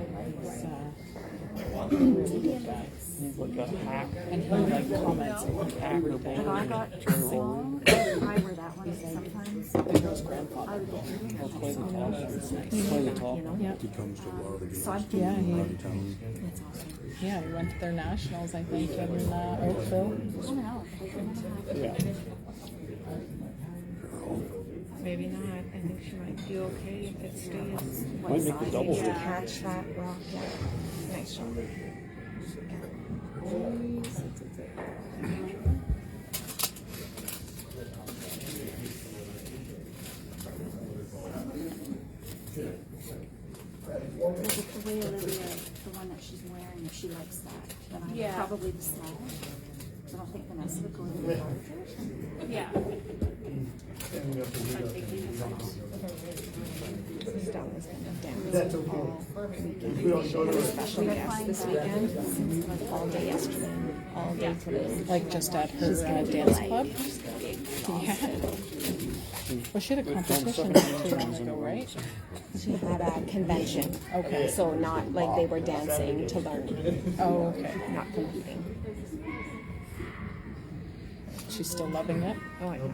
Really good guy. He's like a hack. And he like comments on but everything. I got small, I wear that one sometimes. The girl's grandfather. I would get rid of Play the it. top. It's nice. Play the top. You know? Yeah. So I'm Yeah, thinking, he, it's awesome. yeah, he went to their nationals, I think, in Oakville. I don't know. Yeah. Maybe not. I think she might be okay if it stays. Might make the double. To catch that rock. Yeah. Nice shot. Because it's the way Olivia, the one that she's wearing, if she likes that, then I would probably the small. I don't think Vanessa would go to the larger. Yeah. Stella's gonna dance That's okay. all weekend. We don't go to Special guest this weekend. All day yesterday, all day today. Like just at her dance club. Yeah. Well, she had a competition not too long ago, right? She had a convention. Okay. So not like they were dancing to learn, Oh, okay. not competing. She's still loving it. Oh, I know.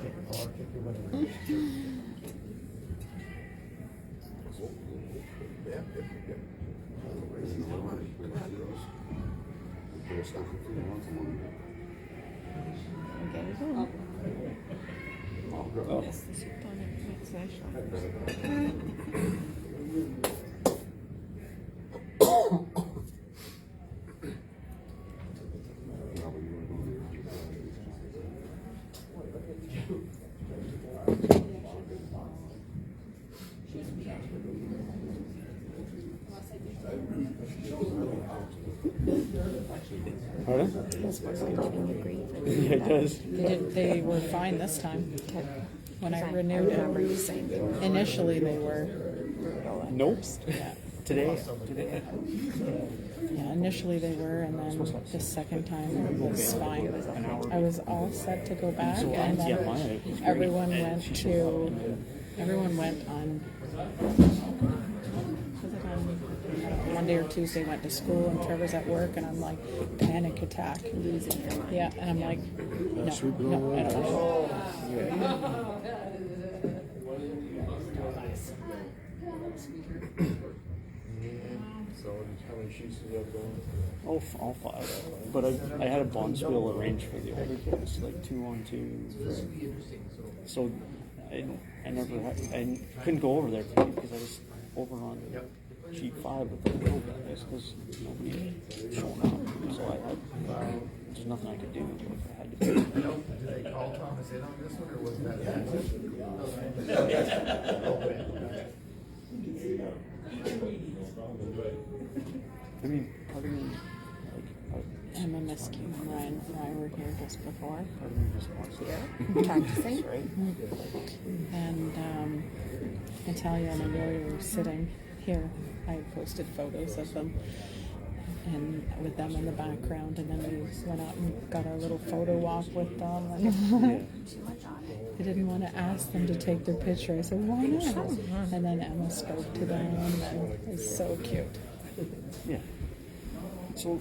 Get it on. Pardon? Yeah, it does. They were fine this time. When I renewed it. Initially they were. Nope. Yeah. Today. Yeah, initially they were, and then the second time it was fine. I was all set to go back, and then everyone went on Monday or Tuesday, went to school, and Trevor's at work, and I'm like, panic attack. Yeah, and I'm like, no, I don't know. Oh, all five. But I had a bonspiel arranged for the older kids, like 2-on-2. So I couldn't go over there because I was over on sheet 5 with the little guys because nobody had shown up. So there's nothing I could do if I had to do. Did they call Thomas in on this one, or was that? I mean, part of me, like, Emma Miskew and Ryan were here just before. part of me just wants to Practicing. And Natalia and Amelia were sitting here. I posted photos of them and with them in the background, and then we went out and got our little photo walk with them. And I didn't want to ask them to take their picture. I said, why not? And then Emma spoke to them, and it was so cute. Yeah. So,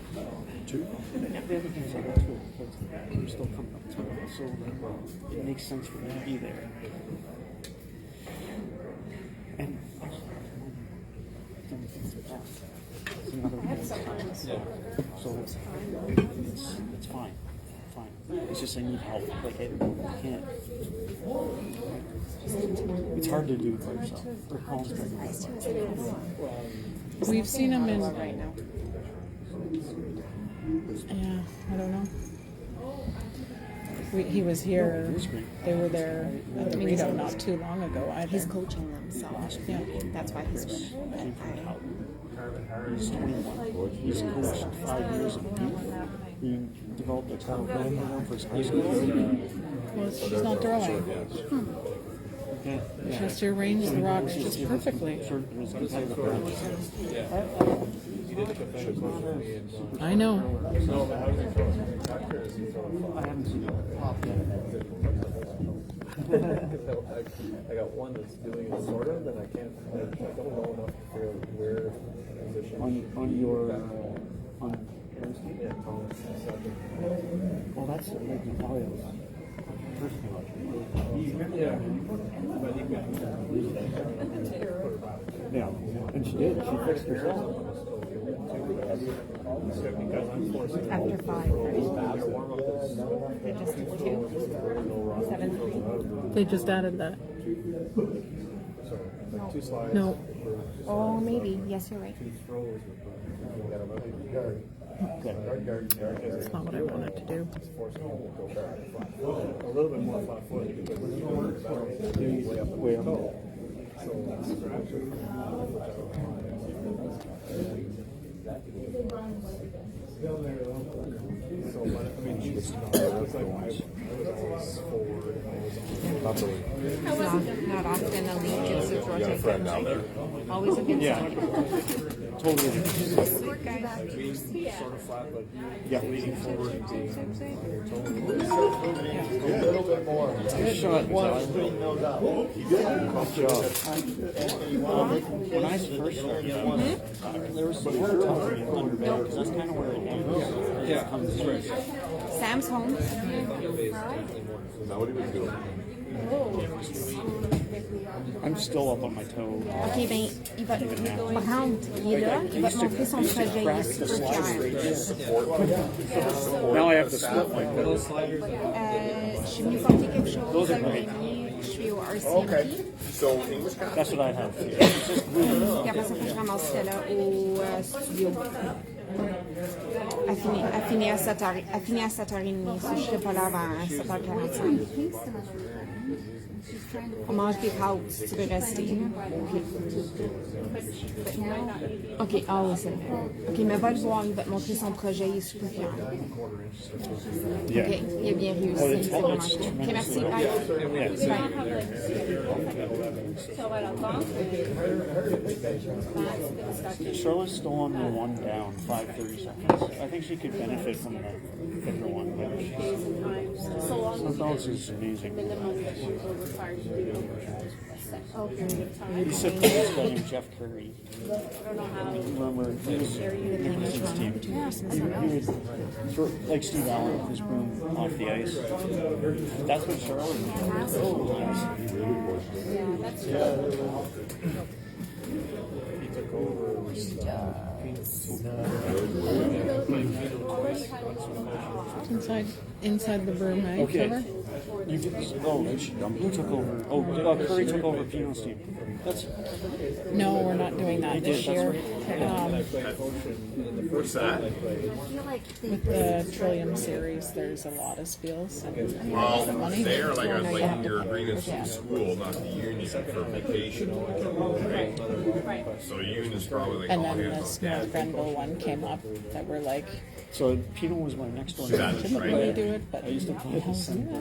the other thing is I got 2 kids. I'm still coming up to it. So it makes sense for me to be there. And it's another one. So it's fine. It's just I need help. Like I can't. It's hard to do it by yourself. We've seen him in right now. Yeah, I don't know. He was here. They were there at the Rito not too long ago. He's coaching them, so that's why he's winning. He's 21. He's coached 5 years of youth. He developed a talent program for his high school. Well, she's not throwing. Yeah. She has to arrange the rocks just perfectly. I know. I haven't seen it. I got one that's doing it sort of, and I don't know enough to figure out where position. On your well, that's like Natalia's first one. Yeah, and she did. She fixed herself. After 5, they just did 2. 7-3. They just added that. No. Oh, maybe. Yes, you're right. That's not what I wanted to do. A little bit more flat-footed. Way up. Not often a lead gets to rotate. Always a good sign. Totally. Sort of flat, but Leading forward and being A little bit more. shot. Straighten those out. When I first started, there was some hard time under bed because that's kind of where it comes in. Sam's home. Is that what he was doing? I'm still up on my toe. Ok, ben, il va, par exemple, il est là, il va te montrer son projet, il est super fier. Now I have to split my toe. Je suis venue porter quelque chose, elle m'a mis RCMP. So English class? That's what I have. Puis après ça, faut que je ramasse celle-là au studio. Elle finit à 7h30, so je serai pas là avant 7h45. On mange des pâtes, si tu veux rester. Ok, ah oui, c'est vrai. Ok, mais va le voir, il va te montrer son projet, il est super fier. Ok, il a bien réussi, c'est vraiment cool. Ok, merci, bye. Bye. Charlotte's still on the one down, 5:30 seconds. I think she could benefit from the bigger one. Sometimes it's amazing. He's surprised by him, Jeff Curry. Remember, he was Nicholson's team. He would throw, like Steve Allen with his broom off the ice. That's what Charlotte did. He took over. Inside the broom, eh? Okay. Cover? You could, who took over? Curry took over Pino's team. That's No, we're not doing that this year. What's that? With the Trillium series, there's a lot of spiels. Well, money. they're like your agreements with the school, not the union for vacation. Right? So union is probably like And all then hands this on North deck. Grenville one came up that we're like, so. Pino was my next door neighbor. That's didn't really right. do it, but I used to play at the center.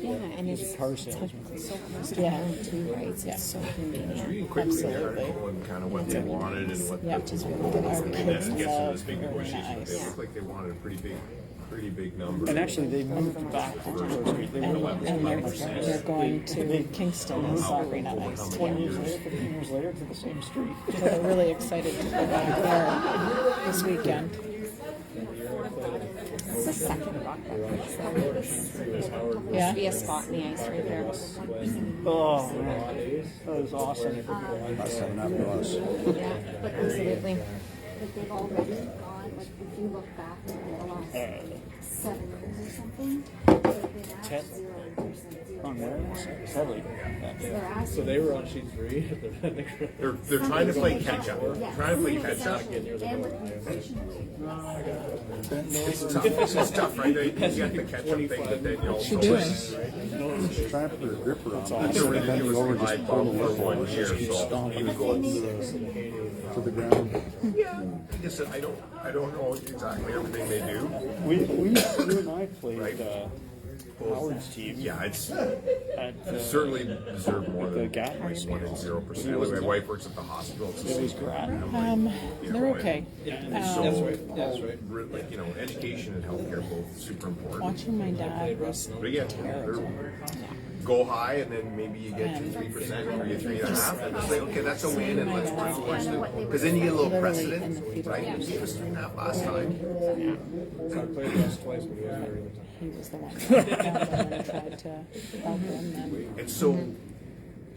Yeah, and it's Car salesman. so close to Yeah. home too, right? It's Yeah. so convenient. Reading quickly the Absolutely. article and kind of what they wanted and what Yeah, the, just our and then kids it gets to love this big very negotiation. They nice. look like they wanted a pretty big number. And actually, they moved back to Taylor Street. They And, were and they're going to Kingston and Sabrina Ice. 20 years later, 15 years later, to the same street. So they're really excited to go back there this weekend. It's the second rock that makes that. There Yeah. should be a spot in the ice right there. Oh, man. That was awesome. Last time that was. Yeah, but absolutely. Like they've already gone, like if you look back to the last 7 years or something, they've been at Ted. 0%. On where? Tedley. They're asking. So they were on sheet 3. They're trying to play catch up. Trying to play catch up. It's tough, right? You got the catch up thing, but then you also. She doing? She's trying to put her gripper on. It's already bending over, just pull the lip for 1 year, so you go to the ground. Yeah, like I said, I don't know exactly everything they do. You and I played Howard's team. Yeah, it's At certainly deserve more the than Gat like 0%. Like my wife works at the hospital. It's the It was same. great. They're okay. So, like, you know, education and healthcare both super important. Watching my dad was But yeah, go high and then maybe you get 2-3% or you 3.5%, and it's like, okay, that's a win, and let's work towards it. Because then you get a little precedent, right? You gave us 3.5 last time. he was the one that found them and tried to help him. And so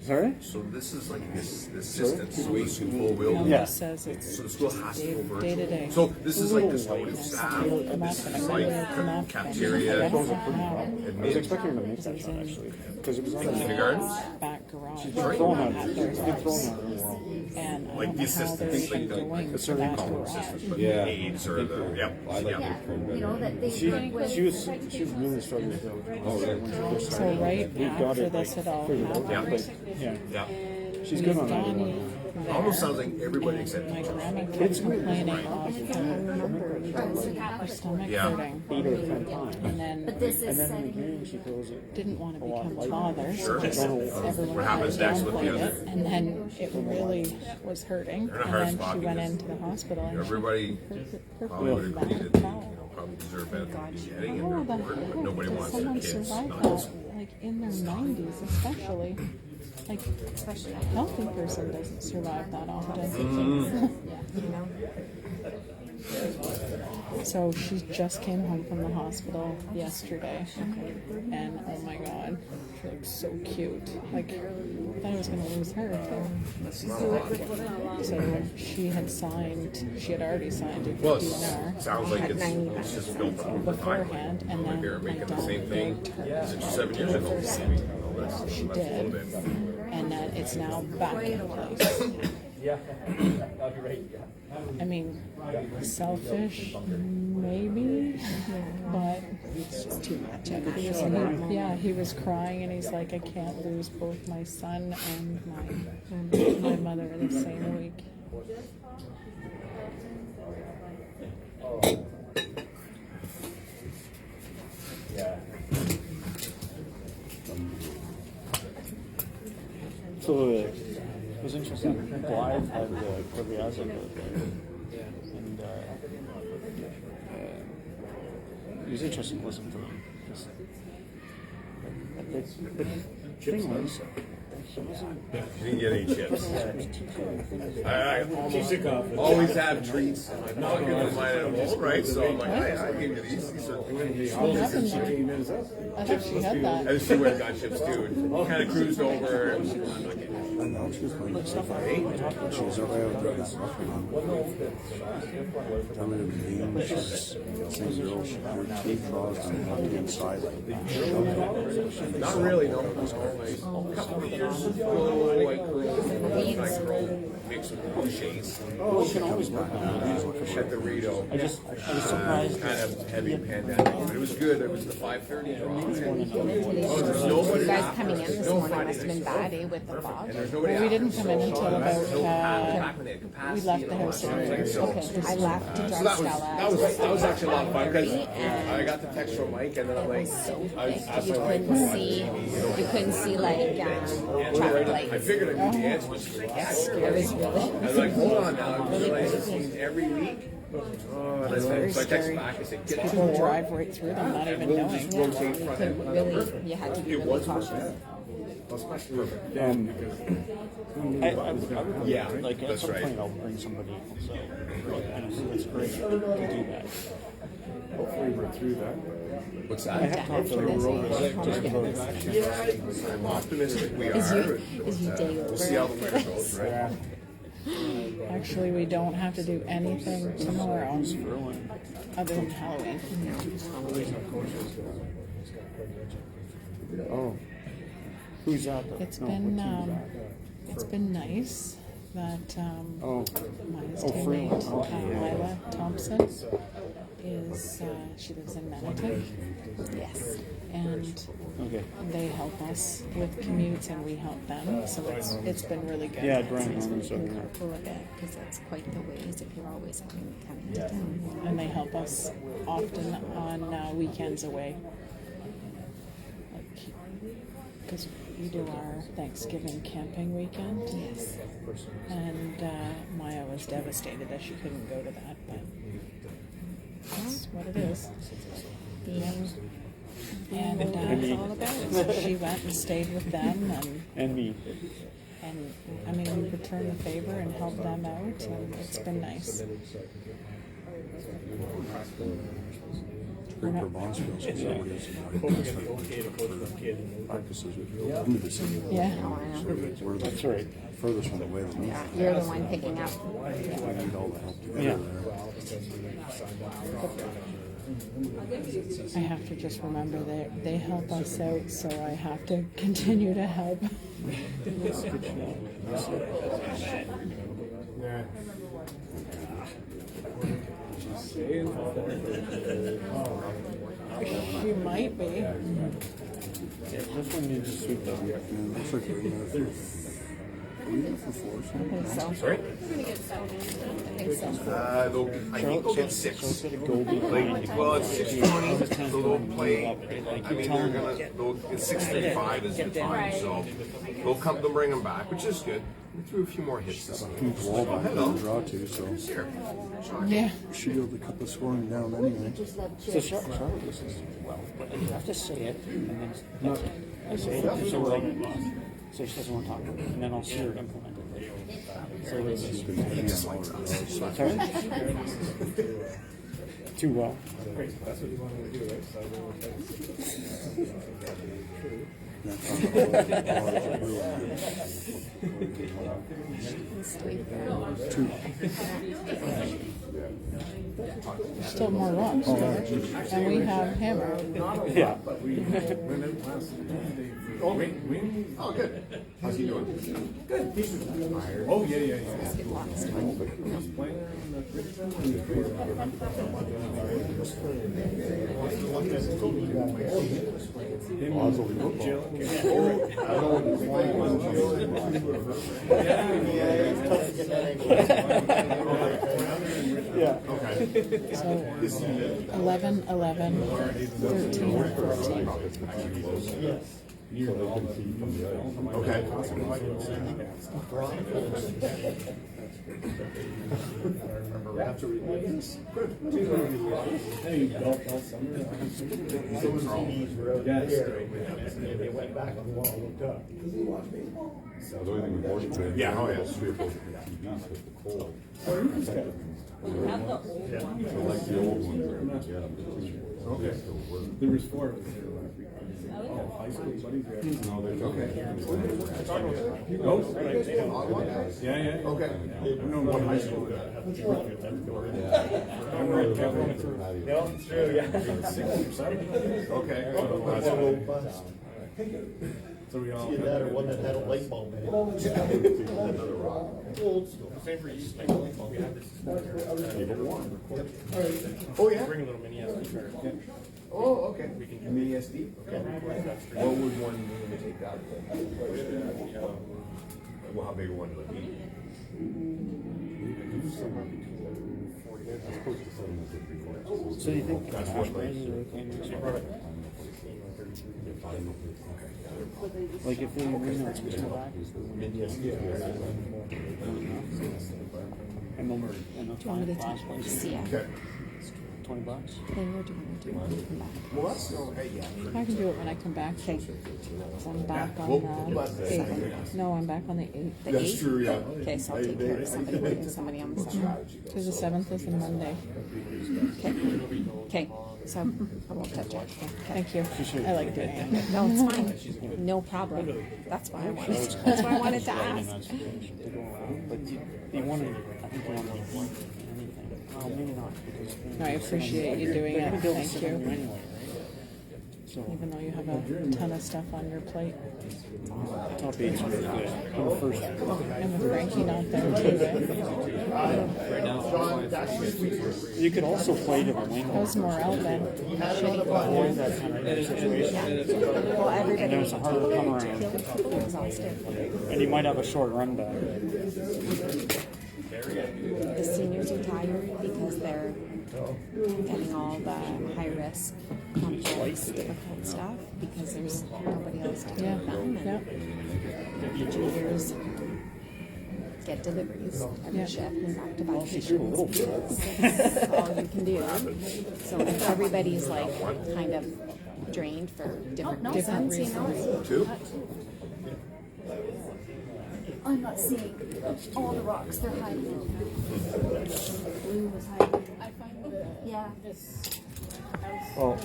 Sorry? So this is like this system. So the school will. Yeah. Says it's So the school has to go virtual. day to day. So this is like custodial staff. This is like cafeteria. I was expecting her to make that shot actually, because it was on the Kindergarten. Back garage. She's been thrown out. She's been thrown out of the world. And I Like don't the know how they're assistants, even like going the to that assistants, garage. but Yeah. the aides or the yep. I like yeah. her friend You know, better. that they She work with. was really struggling with it. So right after this had all happened, Yeah. Yeah. She's good on that. Almost sounds like everybody except my each other. grandma kept complaining of her stomach Yeah. hurting. 8 or 10 times. And then But this is And then in the setting. game, she throws it. didn't want to become a father. Sure. Everyone What happens next with the downplayed other? it, and then it really was hurting. They're in a And hard then spot she went because into the hospital. And Everybody probably would agree that they probably deserve better than getting in How their the word, but heck nobody does wants their someone kids survive not that? just Like in their 90s, especially. Like, Especially a healthy person doesn't survive that often. you know. So she just came home from the hospital yesterday, and oh my god, she looks so cute. Like, I thought I was gonna lose her. So she had already signed a Well, DNR it sounds like it's just built up over time. beforehand, and My then bear my making the dad same thing begged her 6 or 7 years ago. She did, and that it's now back in place. I mean, selfish, maybe, but It's just too much. he was crying and he's like, I can't lose both my son and my mother in the same week. So it was interesting. Blythe had Corbiazza go there, and it was interesting listening to them. The thing was, he wasn't. Didn't get any chips. I always have treats. I'm not going to mine at home, right? So I'm like, I give you these. These are I thought she had that. and she went and got chips too. And kind of cruised over. And I'm not getting it. I know she was playing stuff. She was over there with the stuff. Tell me the game. She's same girl. She had two draws on the inside. Not really, no. A couple of years ago, like girl mixed with crochets. We can always work on that. At the Rito. I was surprised. Kind of heavy pandemic, but it was good. It was the 5:30 draw. You guys coming in this morning must have been bad, eh, with the fog. Well, we didn't come in until about, we left the house at 3. Okay, I left to drive That Stella. was actually a lot of fun because I got the text from Mike and then I'm like, You couldn't see like traffic I lights. figured I knew the answer. Was It was really. I was like, hold on now. I realized this means every week. Oh, and I said, so I text back. I said, get people drive right through them, not even knowing. rotate front end. Really, you had to be really cautious. Yeah, Like at that's some right. point, I'll bring somebody else. So it's great to do that. Hopefully we're through that. What's that? I'm optimistic we are. Is your day over? We'll see how the winter goes, right? Actually, we don't have to do anything tomorrow other than Halloween. Oh, who's that? It's been nice that my teammate Lila Thompson is she lives in Manotick. Yes. And they help us with commutes and we help them, so it's been really good. Yeah, Grant owns Be careful of it because it's quite the ways if you're always having to come into town. And they help us often on weekends away, because we do our Thanksgiving camping weekend. Yes. And Maya was devastated that she couldn't go to that, but that's what it is. And That's all about it. so she went and stayed with them, And me. and I mean, we returned the favor and helped them out, and it's been nice. Great for Bondsville, so nobody's practices into the city. Yeah. We're That's right. furthest from the way that we You're the one picking up. need all the help together Yeah. there. I have to just remember that they help us out, so I have to continue to help. She might be. This one needs to sweep up. Yeah, looks like we're gonna for Sorry? I think so. I think they'll get 6. Well, it's 6:20, so they'll play. I mean, it's 6:35 is the time, so they'll bring them back, which is good. We threw a few more hits this time. huge wall back there to draw to, so Here. Yeah. we should be able to cut the scoring down anyway. So Charlotte listens well, but you have to say it, and then I say it, so we're like, so she doesn't want to talk, and then I'll see her implement it. So it's sorry. Too well. Still more rocks, George. And we have hammer. Yeah. Oh, good. How's he doing? Good. Oh, yeah, yeah, yeah. Yeah. So 11, 11, 13, 14. Okay. They went back on the wall and looked up. Yeah, oh, yeah. Like the old ones, yeah. Okay. There was 4 of us. High school buddies. No, they're okay. Yeah, yeah. Okay. I've known one high school. I'm right, Kevin. No, it's true, yeah. Okay. So we all. Either that or one that had a light bulb in it. Old school. Same for you. We have this. Oh, yeah? Bring a little mini SD card. Oh, okay. We can Mini SD? Okay. What would one need to take out? Well, how big a one would it be? So you think That's cash what prices are like if they remove it to back, and then flash price See ya. Okay. Then $20. you're doing it. Come back. Well, that's no, hey, yeah. I can do it when I come back. Okay. So I'm back on the 8th. No, I'm back on the 8th. The That's 8th? true, yeah. Okay, so I'll take care of somebody and somebody on the 7th. Because the 7th is a Monday. Okay. Okay. So I won't touch it. Okay. Thank you. I like doing it. No, it's fine. No problem. That's why I wanted. That's why I wanted to ask. But you want to, I think you want to beat anything. Oh, maybe not. No, I appreciate you doing it. Thank you. Anyway, right? So Even though you have a ton of stuff on your plate. top 8's really good. I'm the first. And with Frankie not there too, right? You could also play to the wing. How's morale then? Avoid that kind of situation. Well, everybody And there's a harder come around. feels exhausted. And you might have a short run back. The seniors are tired because they're getting all the high risk, complex, difficult stuff because there's nobody else to Yeah. take them. Yeah. And the juniors get deliveries every Yeah. shift and back to back patients. That's all you can do. So if everybody's like kind of drained for different reasons, you know. Two? I'm not seeing all the rocks they're hiding. Blue was hiding. Yeah. Well,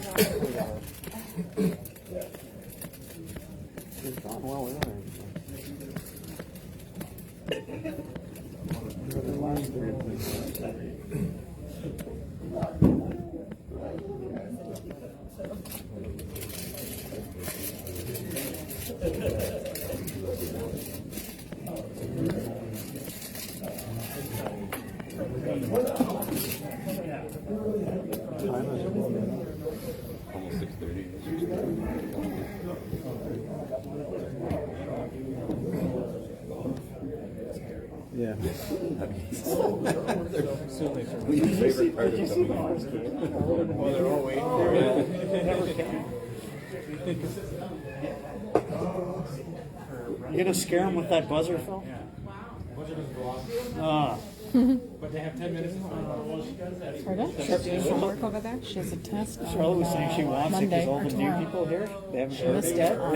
it's gone well with everything. Almost 6:30. Yeah. Favorite part of coming on. Well, they're all waiting for it. Never can. You gonna scare them with that buzzer, Phil? Ah. But they have 10 minutes. Pardon? She's doing homework over there. She has a test on Charlotte was saying she wants it Monday because all or the new tomorrow. people here, they haven't She missed it on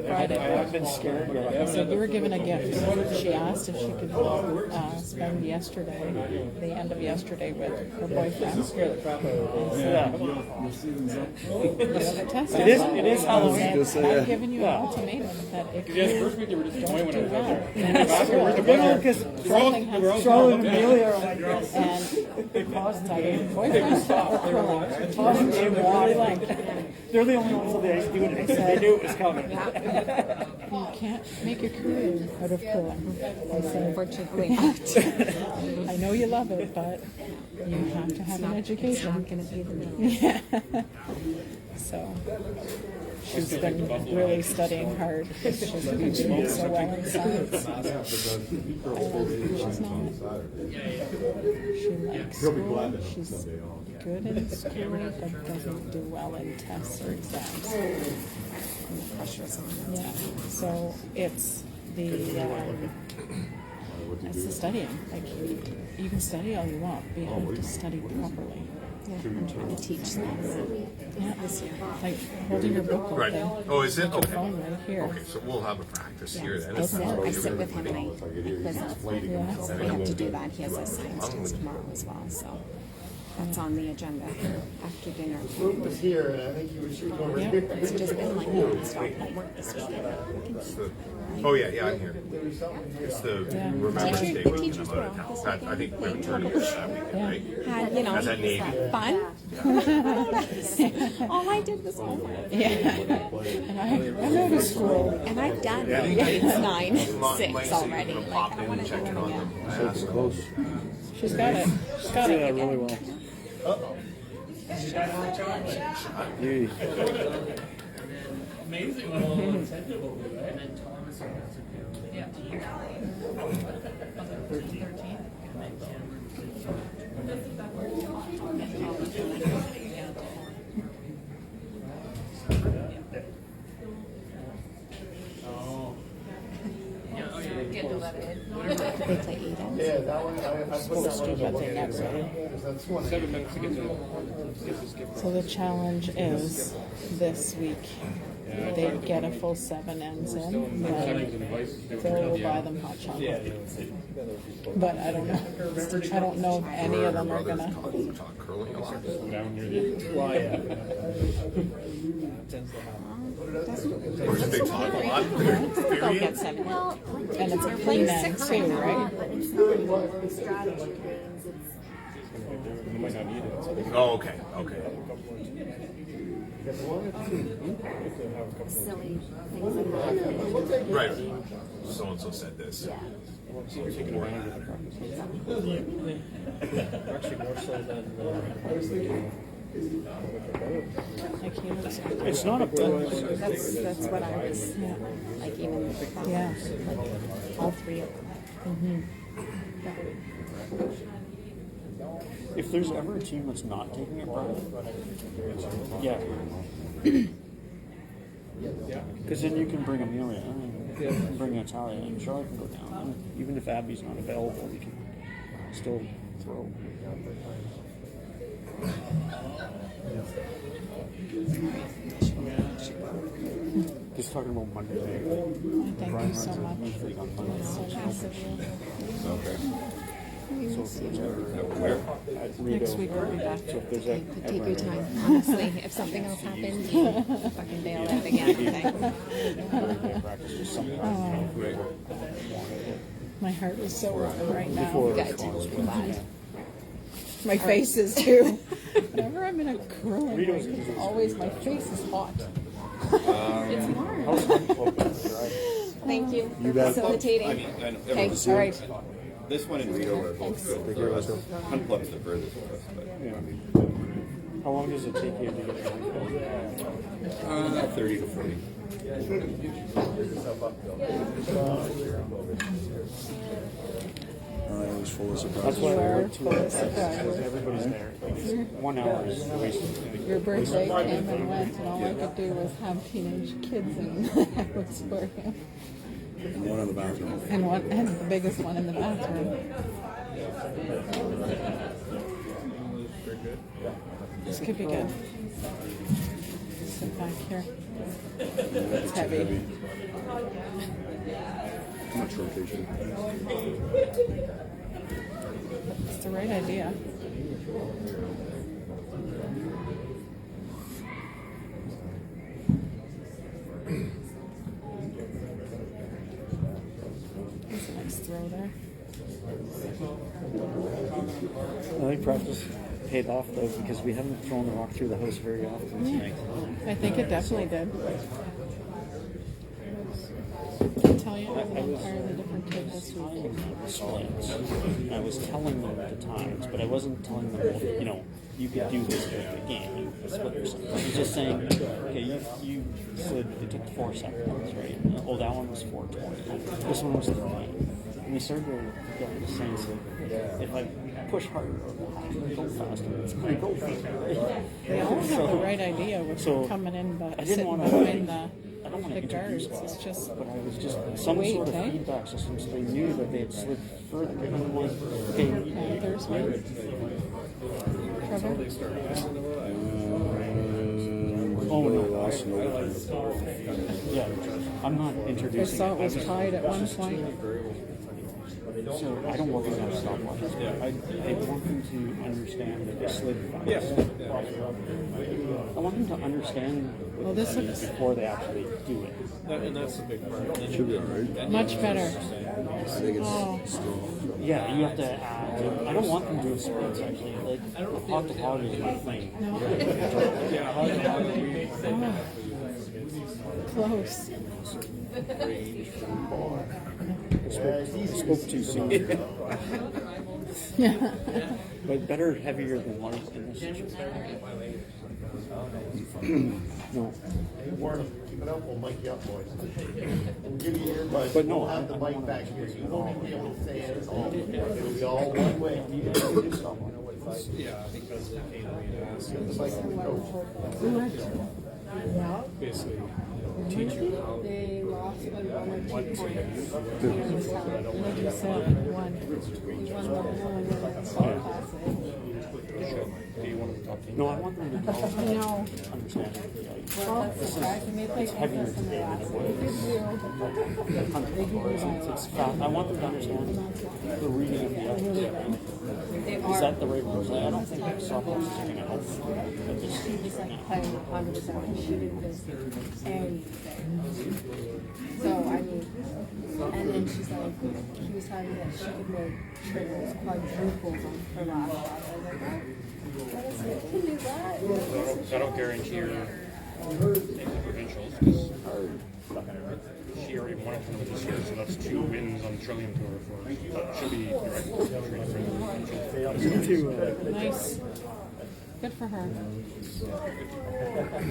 Friday. been scared I yet. said, you were given a gift. She asked if she could spend yesterday, the end of yesterday with her boyfriend. And Yeah. you have a test. It is Halloween. And I've given you an ultimatum that if you Yeah, the first week they were disappointed when I don't was do out well, there. Because Charlotte and Amelia are like this, and they paused tight. Boyfriend or curling? Paused and they really like. They're the only ones that they do it. I knew it was coming. You can't make a career out of curling. I said, Unfortunately not. I know you love it, but you have to have an education. It's not going to be the middle. Yeah. So she's been really studying hard because she's been doing so well in science. She's not. She likes school. She's good in school, but doesn't do well in tests or exams. And the pressure's on. Yeah. So it's the studying. Like you can study all you want, but you have to study properly. Yeah, I'm trying to teach them. Yeah, this year. Like holding your book open. Right. Oh, is it? Your Okay. phone right here. Okay, so we'll have a practice here then. I sit with him and I quiz him. Yeah. So we have to do that. He has a science test tomorrow as well. So that's on the agenda after dinner. Fruit was here, and I think he was shooting over here. It's just been like non-stop homework this week. Oh yeah, I'm here. It's the Remembrance Day weekend. I'm out of town. I think we have a tournament that weekend, right? Had, you know, That's at Navy. fun. All I did was homework. Yeah. And I go to school. And I've done grades 9, 6 already. Like, I want to do them again. Close. She's got it. She's got it really well. Amazing what all the incentive will be, right? And then Thomas has a good. Yeah. 13. They play Eden. Yeah, that one, I put that one in the book. That's one. 7 minutes to get this gift. So the challenge is this week they get a full 7 ends in, then Phil will buy them hot chocolate. But I don't know. I don't know if any of them are gonna. Talk curling a lot. Or they talk a lot. They'll get 7. And it's a clean end too, right? But it's not strategy games. It's Oh, okay, okay. silly things like that. Right. So and so said this. Yeah. Actually more so than. It's not a book. That's what I was, like even, like all 3 of them. If there's ever a team that's not taking it, Brian, yeah. Because then you can bring Amelia, and you can bring Natalia, and Charlotte can go down. And even if Abby's not available, we can still throw. Just talking about Monday. Thank you so much. Okay. Next week we'll be back. Take your time, honestly. If something else happens, fucking bail out again. My heart is so open right now. Good. Glad. My face is too. Whenever I'm in a curling ring, it's always my face is hot. It's warm. Thank you for facilitating. I mean, I know, Okay, all right. this one and Rito are both good. Hunt Club's the furthest for us, but How long does it take you to get there? 30 to 40. I was full of surprises. That's why I You're went to full of surprises. everybody's there. Like, 1 hour is wasted. Your birthday came and went, and all I could do was have teenage kids in the house for him. And one in the bathroom. And the biggest one in the bathroom. This could be good. Sit back here. It's heavy. Too much rotation. It's the right idea. nice throw there. I think practice paid off though because we haven't thrown the rock through the house very often tonight. I think it definitely did. I tell you, it was an entirely different kid this week. Splits. I was telling them the times, but I wasn't telling them, well, you know, you could do this with the game, the split or something. I was just saying, okay, you said it took 4 seconds, right? Oh, that one was 4:20. This one was 3. And we started to get the sense of if I push harder or go faster, it's going to go faster, right? They all have the right idea with coming in, but sitting behind the guards. It's just, but I was just some sort of feedback system, so they knew that they had slid further. And I'm like, okay, Panthers, maybe. Trevor? Oh no! Yeah, I'm not introducing. I saw it was tied at one point. So I don't want them to stop watching. I want them to understand that they slid fast. Yes. I want them to understand what this it looks is before they actually do it. And that's the big part. Should be alright. Much better. I think it's Oh. still. Yeah, you have to add. I don't want them doing splits actually. Like hog to hog is my thing. No. Yeah, hog to hog. Close. I spoke too soon. But better heavier than light in this situation. No. Warren, keep it up, we'll mic you up, boys. We'll give you your earbuds. But no, we'll have the mic back here. You won't be able to say it at all. It'll be all one way. Yeah, I think that's what came It's like the coach. basically teach you how They lost by 1 or 2 points. Like you said, one. We won the whole classic. do you want to talk to No, I want them to develop No. understanding. Well, that's surprising. They played heavier against us in the today last than it was. It's fast. I want them to understand the reading of the other. Is that the right word? I don't think softball is taking a help. But just, She was like playing 100%. She didn't miss anything. So, I mean, and then she's like, she was telling me that she could make triggers, quadruples on her last shot. I was like, oh, you can do that. I don't guarantee her provincials because she already won a tournament this year, so that's 2 wins on the Trillium Tour for she'll be direct training for the provincials. Nice. Good for her.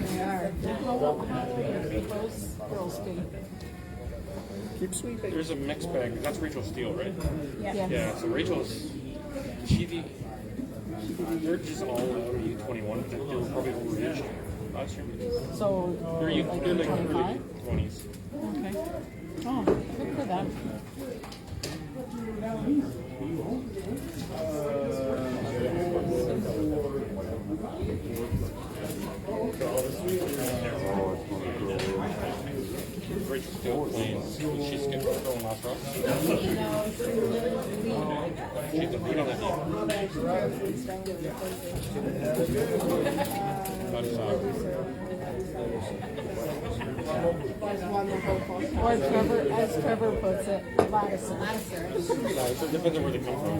They are. Now, how will those girls be? keep sweeping. There's a mixed bag. That's Rachel Steele, right? Yeah. Yeah. So Rachel's they're just all U21. They were probably overreached last year. So, They're like like 25? 20s. Okay. Oh, good for them. Rachel Steele playing. She skipped her own last round. She's the lead on that Or Trevor, as Trevor puts it, Ladder. It depends on where they come from.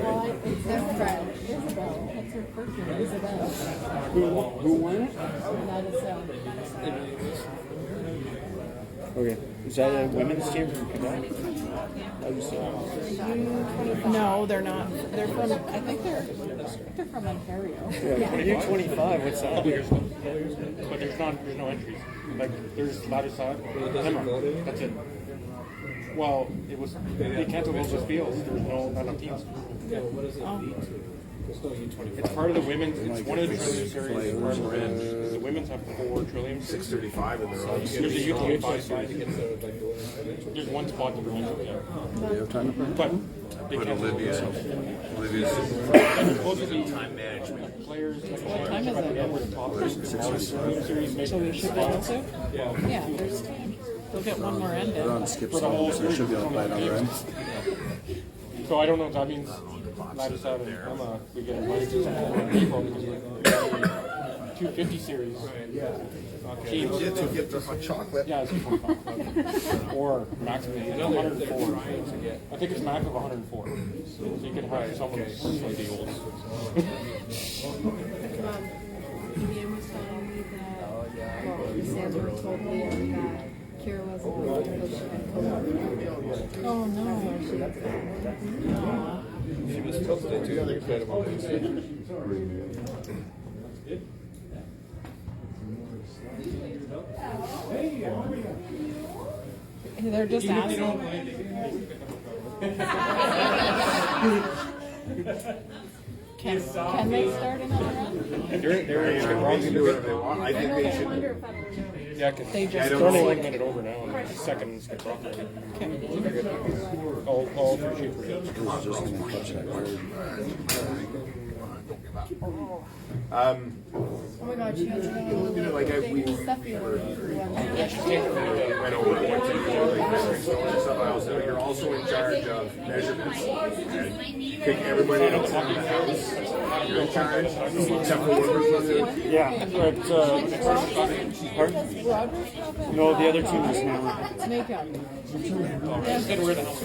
Well, it's their friend, Isabel. That's her first name, Isabel. Who won it? Ladder. Okay. Is that a women's team from Quebec? No, they're not. They're from, I think they're from Ontario. Yeah, U25, what's that? But there's no entries. Like there's ladder side, Emma. That's it. Well, it was they canceled Elizabeth Fields. There was not enough teams. It's part of the women's. It's one of the Trillium series. Part of the ranch. Because the women's have 4 Trilliums. 635 and they're all. There's a U25 series. There's one spot to provincial. Yeah. Do you have time to play? But they But canceled Olivia's supposedly time management. players. What time is it? So we should be able to? Yeah, there's time. They'll get one more end They're in. on skip song, so they should be able to play another end. So I don't know if that means ladder side and Emma we get invited to April because we're 2 250 series. Cheap. Kids will get their hot chocolate. Yeah, it's 2.5. Or maximum 104. I think it's max of 104. So you could have someone's like the old. Ian was telling me that, well, Sandra told Leo that Kira wasn't going to Oh no. She was toasted too. You put them on the They're just asking. Can they start another round? They're They can do whatever they want. I think they should. yeah, because They just they're only looking at it over now, and seconds get dropped. All for cheaper. Oh my god, she has Like we went over it once and stuff else. You're also in charge of measurements and pick everybody else in the house. You're in charge, except for one person. Yeah, but pardon? No, the other team is now. Snake up. Instead of where the house.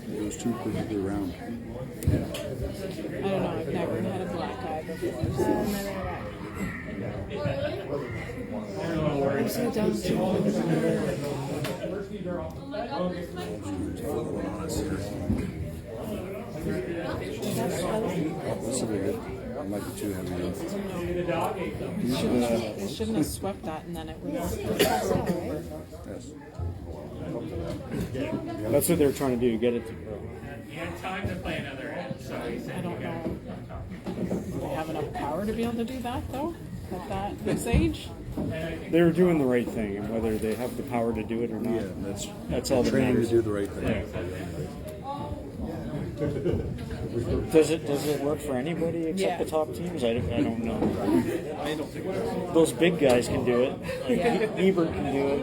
It goes too quickly around. I don't know, I've never had a black eye before. I'm so dumb too. This will be good. I might be too heavy though. They shouldn't have swept that and then it would have Yes. That's what they're trying to do to get it to grow. You had time to play another end, so he I said don't know. Do they have enough power to be able to do that though? At this age? They're doing the right thing, and whether they have the power to do it or not, Yeah, that's all that training to matters. do the right thing. Does it work for anybody except Yeah. the top teams? I don't know. Those big guys can do it. Like Ebert can do it.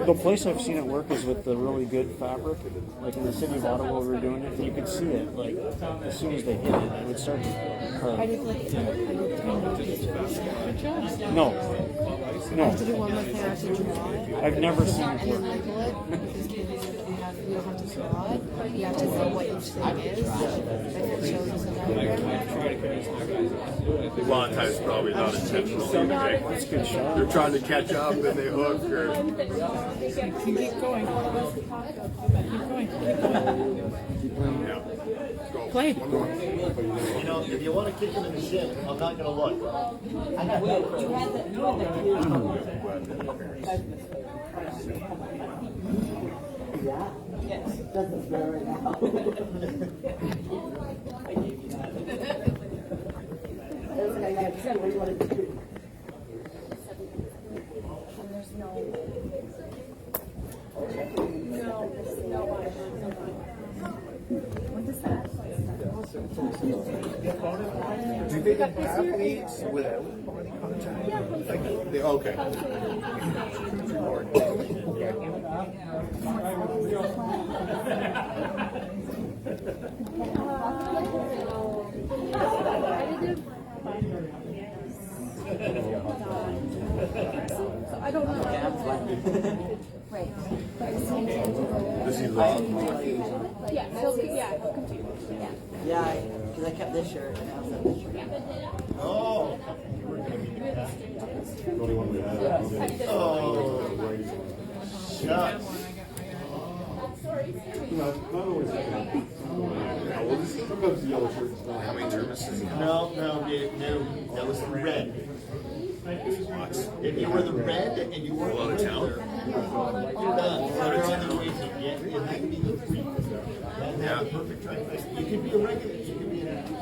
The place I've seen it work is with the really good fabric. Like in the city of Ottawa, we were doing it. You could see it. Like as soon as they hit it, it would start to curve. No. To do one with hair to draw it. I've never seen it And then work. label it, because you don't have to draw it, you have to know what each thing is. If it shows us a diagram. A lot of times, probably not intentional. That's good shot. They're trying to catch up and they hook or. Keep going. Yeah. Go. Play. You know, if you want to kick him in the shin, I'm not going to look. Do they have athletes without body contact? Like, okay. I don't know. Right. Does he love? Yeah, he'll continue. Yeah. Yeah, because I kept this shirt and I also have this shirt. Oh. The only one we had. Oh. Shucks. Not always. Sometimes the yellow shirt is not. How many tournaments? No, that was the red. If you were the red and you were Out of town? you're done. So it's in the way it had to be the three. Yeah. The perfect trifecta. You could be a regular. You could be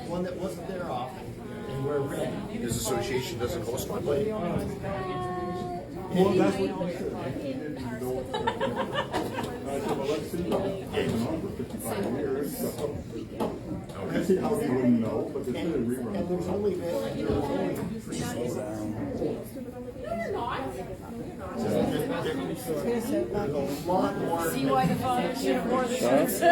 one that wasn't there often and wear red. His association doesn't host one. But Well, that's what you said. Well, let's see. For 55 years. So. How you wouldn't know, but there's been a rerun. And there's only been there's a lot more. See why the father should have worn the shorts. I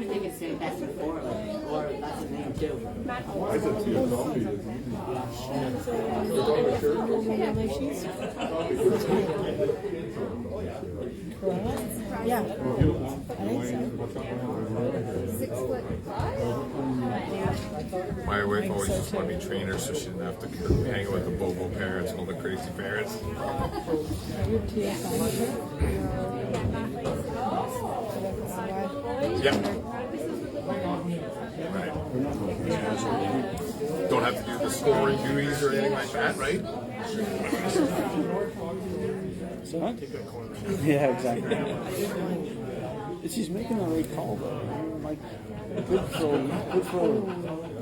think it's saying that's before, or that's the name too. I said see a zombie. Yeah. My wife always just wanted me to train her so she didn't have to hang out with the bobo parents, all the crazy parents. Yep. Right. Don't have to do the scoring duties or anything like that, right? Yeah, exactly. She's making the right call though. Like, good for a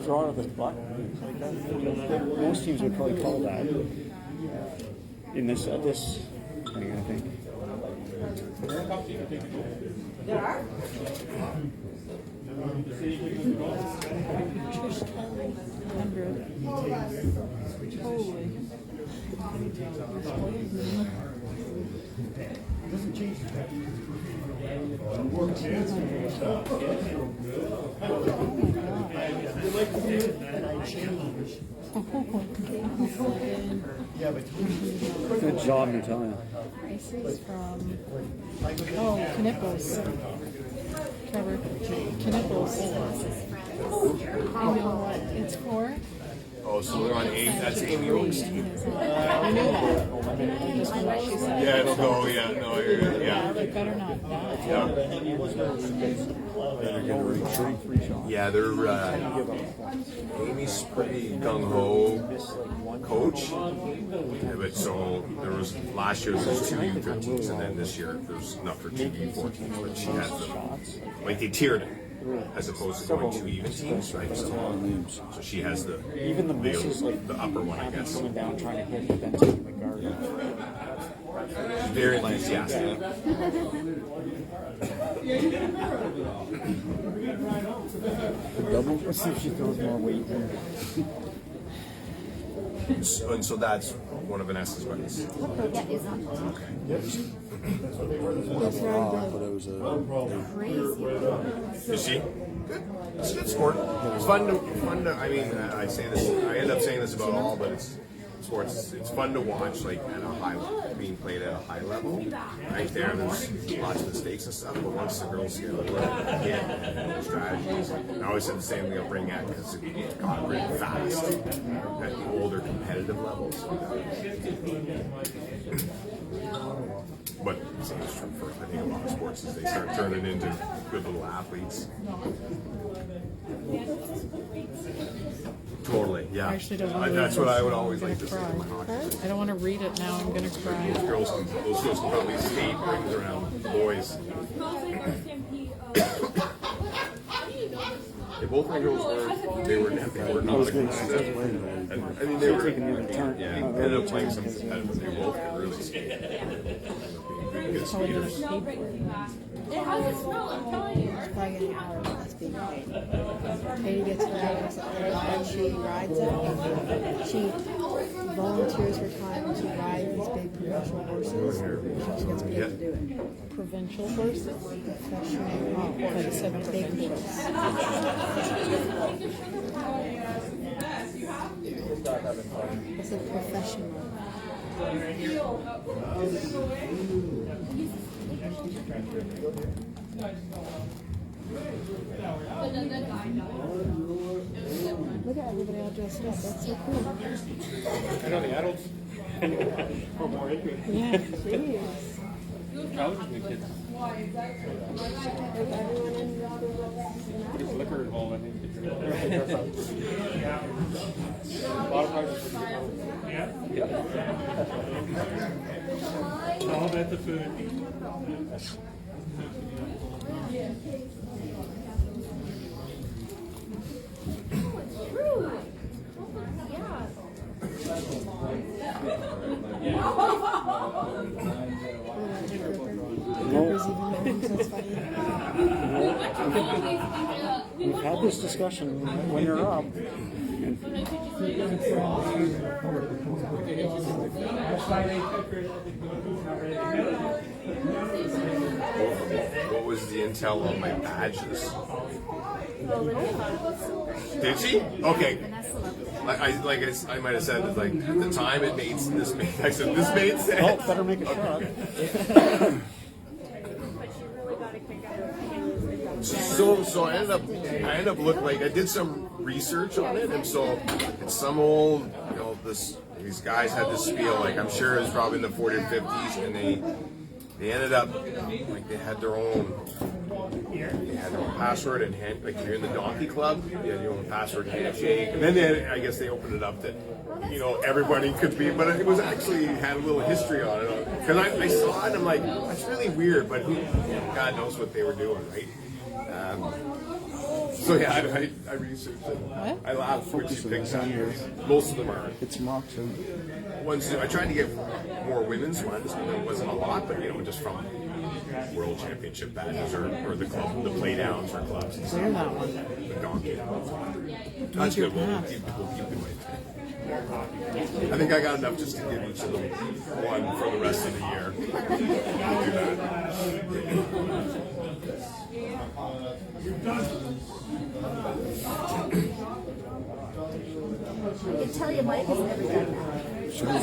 draw of the butt. Like that, most teams would probably call that in this thing, I think. There are? Good job, Natalia. This is from Knipples. Trevor. Knipples. I know what it's for. Oh, so they're on Amy. That's Amy Oaks. I knew that. Just from what she said. Yeah, it'll go. Yeah, no, yeah. They better not die. Yeah, they're Amy's pretty gung ho coach. Yeah, but so there was last year there was 2 U13s, and then this year there's enough for 2 U14s. But she has them like they tiered it as opposed to going 2 even teams, right? So she has the Even the misses, like the upper one, I guess. coming down trying to hit, but then taking the guard. She's very enthusiastic. Double. Let's see if she throws more weight. And so that's one of Vanessa's buddies. That is on the Is she? Good. It's a good sport. It's fun to. I mean, I say this. I end up saying this about all, but it's sports. It's fun to watch, like at a high, being played at a high level. Right there's lots of mistakes and stuff. But once the girls get a little hit, strategies. I always said the same thing. I'll bring at because it got really fast at the older competitive levels. But the same is true for I think a lot of sports as they start turning into good little athletes. Totally, yeah. I actually don't want to That's read what I this. would I'm always gonna like to say cry. to my hockey. I don't want to read it now. I'm gonna cry. Those girls can probably skate rings around the boys. They both my girls were not good. I mean, they were taking the turn. Yeah, ended up playing some competitive. They both could really skate. Good skaters. It has a smell, I'm telling you. Katie gets rides, and she rides it. She volunteers her time and she rides these big professional horses. She just gets paid to do it. Provincial horses? Professional, like I said, big horse. I said professional. Look at everybody all dressed up. That's so cool. I know the adults are more into it. Yeah, please. College and the kids. There's liquor involved, I think. A lot of prizes for the yeah. All about the food. We've had this discussion when you're up. What was the intel on my badges? Did she? Okay. I might have said that, like, at the time it made this made. I said this made sense. Oh, better make a shot. So I ended up looking, like, I did some research on it, and so it's some old, these guys had this spiel, like, I'm sure it was probably in the 40s or 50s, and they ended up, like, they had their own password and like if you're in the Donkey Club, you had your own password handshake, and then I guess they opened it up that everybody could be, but it was actually had a little history on it, because I saw it and I'm like, that's really weird, but God knows what they were doing, right? So yeah, I researched it. I laughed when she picked some. Most of them are. It's mocked. Ones I tried to get more women's ones, but there wasn't a lot. But just from World Championship badges or the club, the play downs or clubs. Clear that one. The donkey. That's good. We'll keep doing it. I think I got enough just to give each of them one for the rest of the year. I'll do that. I can tell you, Mike has never done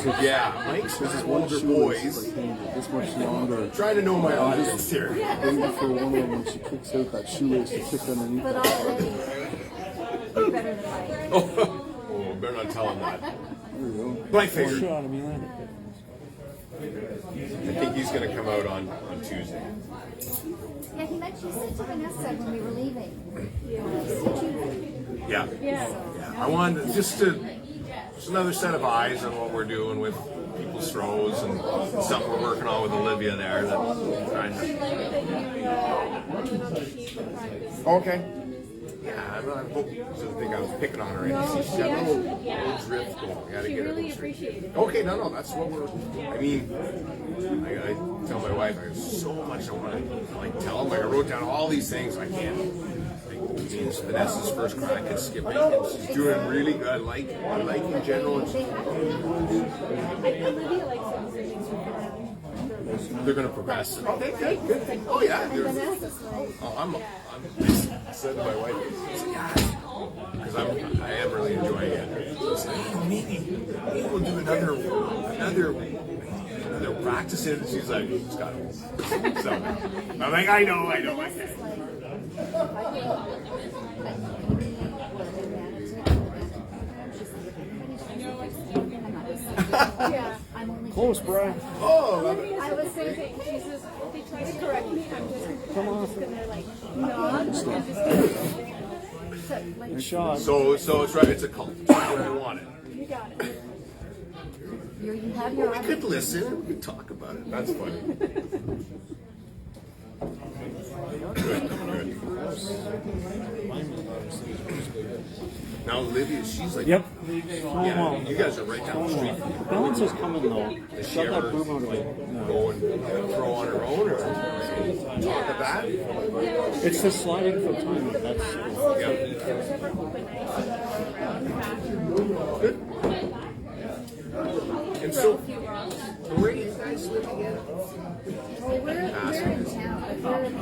that. Yeah, Mike's with his older boys. This much longer. Trying to know my audience here. Waiting for one of them when she kicks out that shoelace to kick underneath. But already, you're better than Mike. Oh, better not tell him that. But I figured. I think he's going to come out on Tuesday. Yeah, he mentioned to Vanessa when we were leaving. Yeah. I wanted just another set of eyes on what we're doing with people's throws and stuff we're working on with Olivia there. Okay. Yeah, I hope she doesn't think I was picking on her. She's got a little drift going. I gotta get her. Okay, no, that's what we're. I mean, I tell my wife there's so much I want to tell them. I wrote down all these things I can't. It means Vanessa's first crack at skipping, and she's doing really good. I like in general. They're going to progress. Okay, good. Oh yeah. I'm said to my wife, because I am really enjoying it. It's like, maybe we'll do another practice it. And she's like, it's got to. So I'm like, I know. Close, bro. Oh, I was thinking, she says, they try to correct me, I'm just gonna nod and just shot. So it's right. It's a cult. That's what I wanted. You got it. You have your. We could listen. We could talk about it. That's funny. Good. Now Olivia, she's like, yep. Yeah, you guys are right down the street. Balance is coming though. Does she ever go and throw on her own or talk about that? It's the sliding foot timing. That's good. And so, where do you guys live again? Well, we're in town. We're in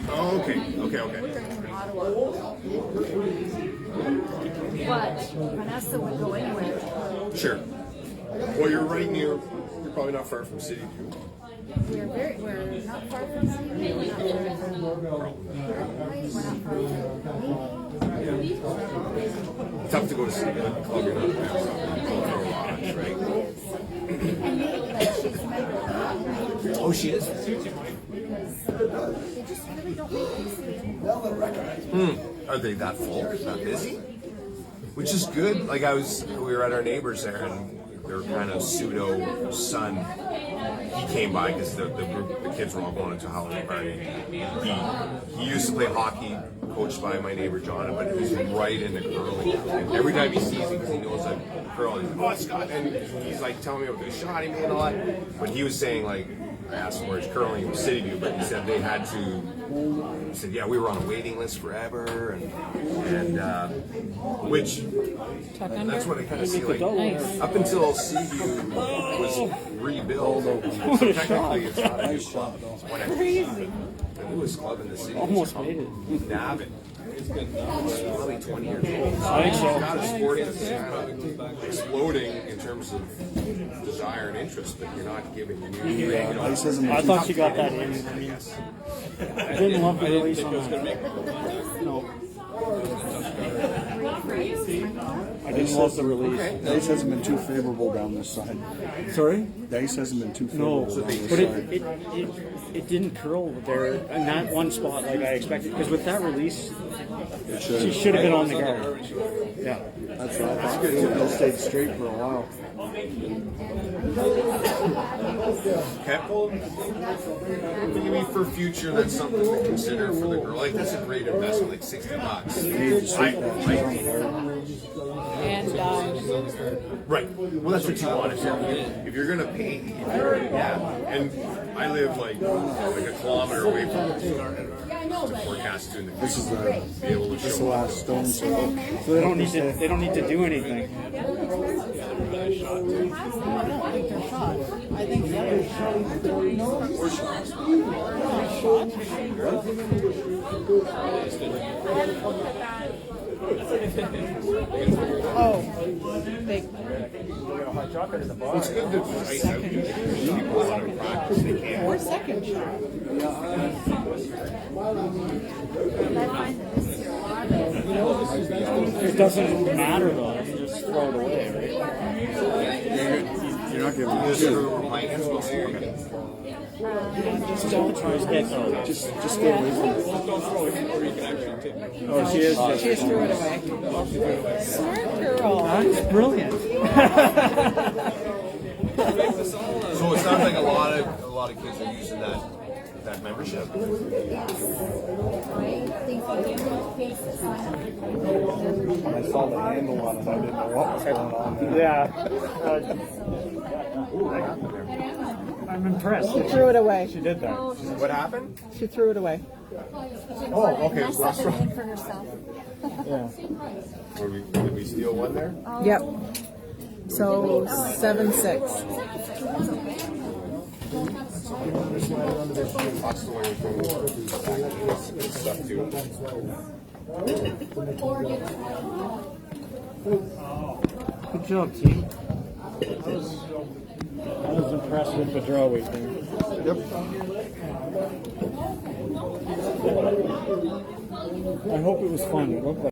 Oh, okay. Ottawa. But Vanessa would go anywhere. Sure. Well, you're right near. You're probably not far from City View. We're not far from City View. We're not far from Tough to go to City View Club. You're not right? Oh, she is. They just really don't make things. Are they that full? That busy? Which is good. Like we were at our neighbors there, and they're kind of pseudo sun he came by because the kids were all going to a Halloween party. He used to play hockey, coached by my neighbor John, but he's right into curling. And every time he sees me, because he knows I curl, he's like, "Oh, Scott," and he's like telling me about the shot he made and all that. But he was saying, like, I asked him where his curling was City View, but he said they had to. He said, "Yeah, we were on a waiting list forever," and which that's what I kind of see. Like up until Seaview was rebuilt, so technically it's not a new club. Crazy. The newest club in the city. Almost made it. Navin. It's probably 20 years old. I think so. It's got a sport that's kind of exploding in terms of desire and interest, but you're not giving new. I thought she got that in. I mean, I didn't love the release on that. No. I didn't love the release. Dice hasn't been too favorable down this side. Sorry? Dice hasn't been too No, favorable down this but side. it didn't curl there in that one spot like I expected. Because with that release, she should have been on the guard. Yeah. That's what I thought. It stayed straight for a while. Okay. Maybe for future, that's something to consider for the girl. Like, that's a great investment, like $60. And Right. Well, that's what you want. If you're gonna paint, and I live like a kilometer away from to forecast to in the This is be able to this is show the last stone circle. So they don't need to do anything. I don't think they're shot. I think the other big. It's good to ice out people a lot of practice. They can't. Or second shot. It doesn't matter though. You can just throw it away, right? You're not giving Just Just don't try to get though. just stay away from it. Oh, she is. She just threw it away. Smart girl. That's brilliant. So it sounds like a lot of kids are using that membership. When I saw the handle on it, I didn't know what was going on. Yeah. I'm impressed. She threw it away. She did that. What happened? She threw it away. Oh, okay. Last round. For herself. Yeah. Did we steal one there? Yep. So 7-6. Lots to learn from stuff too. Good job, team. I was impressed with the draw weight there. Yep. I hope it was fun. It looked like